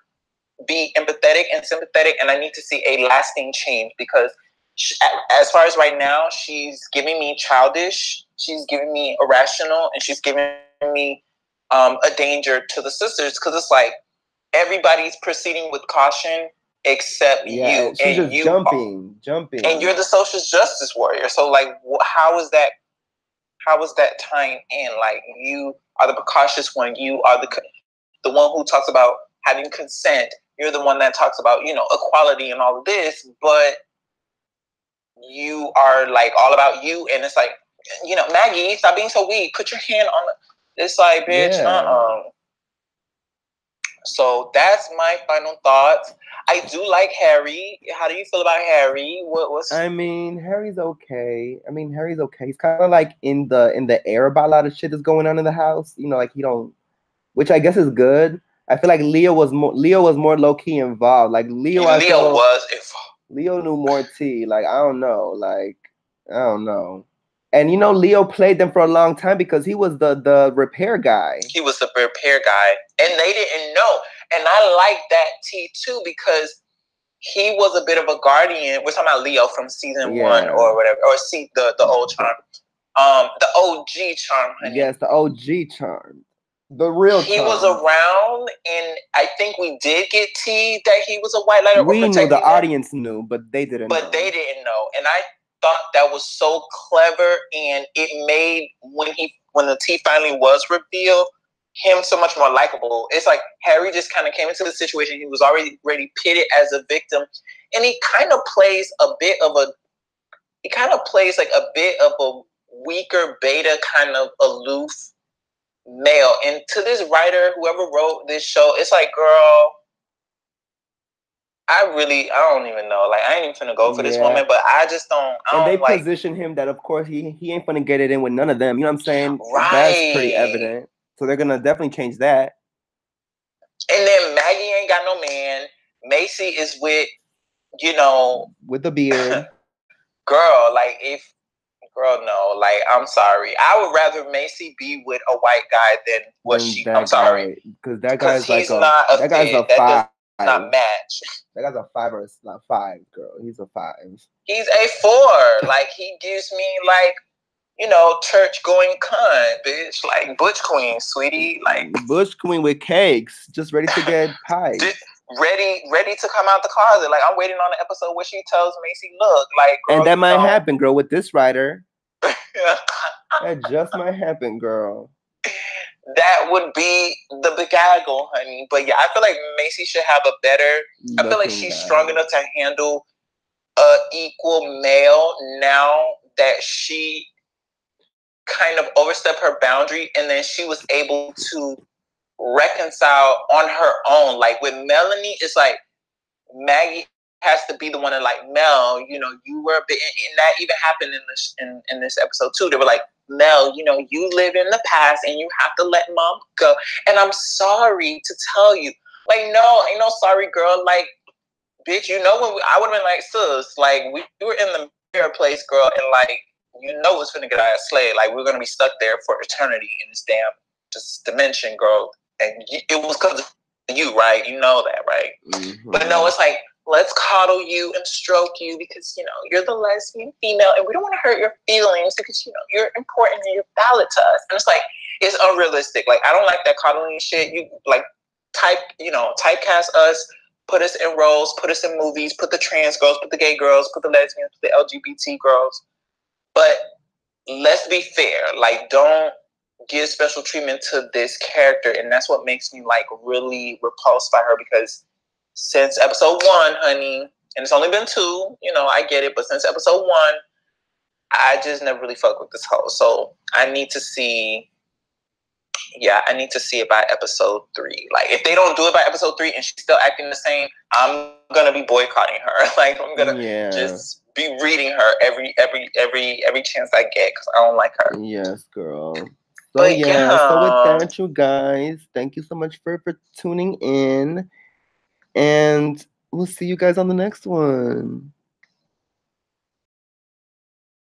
B: be empathetic and sympathetic, and I need to see a lasting change, because as far as right now, she's giving me childish, she's giving me irrational, and she's giving me a danger to the sisters, because it's like everybody's proceeding with caution except you.
A: She's just jumping,
B: and you're the social justice warrior. So, like, how is that tying in? Like, you are the precautious one. You are the one who talks about having consent. You're the one that talks about, equality and all of this, but you are like all about you. And it's like, Maggie, stop being so weak. Put your hand on it. It's like, bitch, So that's my final thoughts. I do like Harry. How do you feel about Harry?
A: I mean, Harry's okay. He's kind of like in the air about a lot of shit that's going on in the house. Like he don't, which I guess is good. I feel like Leo was more low key involved. Like Leo was involved. Leo knew more tea. Like I don't know. And Leo played them for a long time because he was the repair guy.
B: He was the repair guy, and they didn't know. And I like that T too, because he was a bit of a guardian. We're talking about Leo from season 1 or whatever, or the old Charm. The OG Charm, honey.
A: Yes, the OG Charm. The real
B: He
A: Charm.
B: was around, and I think we did get tea that he was a white lighter.
A: We knew, the audience knew, but they didn't know.
B: But they didn't know. And I thought that was so clever, and it made, when the tea finally was revealed, him so much more likable. It's like Harry just kind of came into the situation. He was already pitted as a victim, and he kind of plays a bit of a weaker beta, kind of aloof male. And to this writer, whoever wrote this show, it's like, girl, I don't even know. Like, I ain't even finna go for this woman, but I just don't.
A: And they position him that, of course, he ain't finna get it in with none of them. You know what I'm saying? Right. That's pretty evident. So they're gonna definitely change that. And
B: then Maggie ain't got no man. Macy is with
A: the beard.
B: Girl, no. Like, I'm sorry. I would rather Macy be with a white guy than I'm sorry.
A: Because that guy's like that guy's a 5.
B: Not match.
A: That guy's a 5 or not 5, girl. He's a 5.
B: He's a 4. Like, he gives me church going cunt, bitch. Like, Butch Queen, sweetie. Like,
A: Butch Queen with cakes, just ready to get pie.
B: Ready to come out the closet. Like, I'm waiting on the episode where she tells Macy, look, like, girl,
A: and that might happen, girl, with this writer. That just might happen, girl.
B: That would be the begaggle, honey. But yeah, I feel like Macy should have a better. I feel like she's strong enough to handle a equal male now that she kind of overstepped her boundary, and then she was able to reconcile on her own. Like with Melanie, it's like Maggie has to be the one to like, Mel, you were a bit, and that even happened in this episode too. They were like, Mel, you live in the past and you have to let mom go. And I'm sorry to tell you. Like, no, ain't no sorry, girl. Like, bitch, when I would have been like, sis, like, we were in the mirror place, girl, and like, what's gonna get our ass slayed. Like, we're gonna be stuck there for eternity in this damn dimension, girl. And it was because of you, right? You know that, right? Mm-hmm. But no, it's like, let's coddle you and stroke you because, you're the lesbian female and we don't want to hurt your feelings because, you're important and you're valid to us. And it's like, it's unrealistic. Like, I don't like that coddling shit. You like typecast us, put us in roles, put us in movies, put the trans girls, put the gay girls, put the lesbians, put the LGBT girls. But let's be fair. Like, don't give special treatment to this character. And that's what makes me like really repulsed by her, because since episode 1, honey, and it's only been 2, I get it, but since episode 1, I just never really fucked with this hoe. So I need to see it by episode 3. Like, if they don't do it by episode 3 and she's still acting the same, I'm gonna be boycotting her. Like, I'm gonna just be reading her every chance I get because I don't like her.
A: Yes, girl. So so with that, you guys, thank you so much for tuning in. And we'll see you guys on the next one.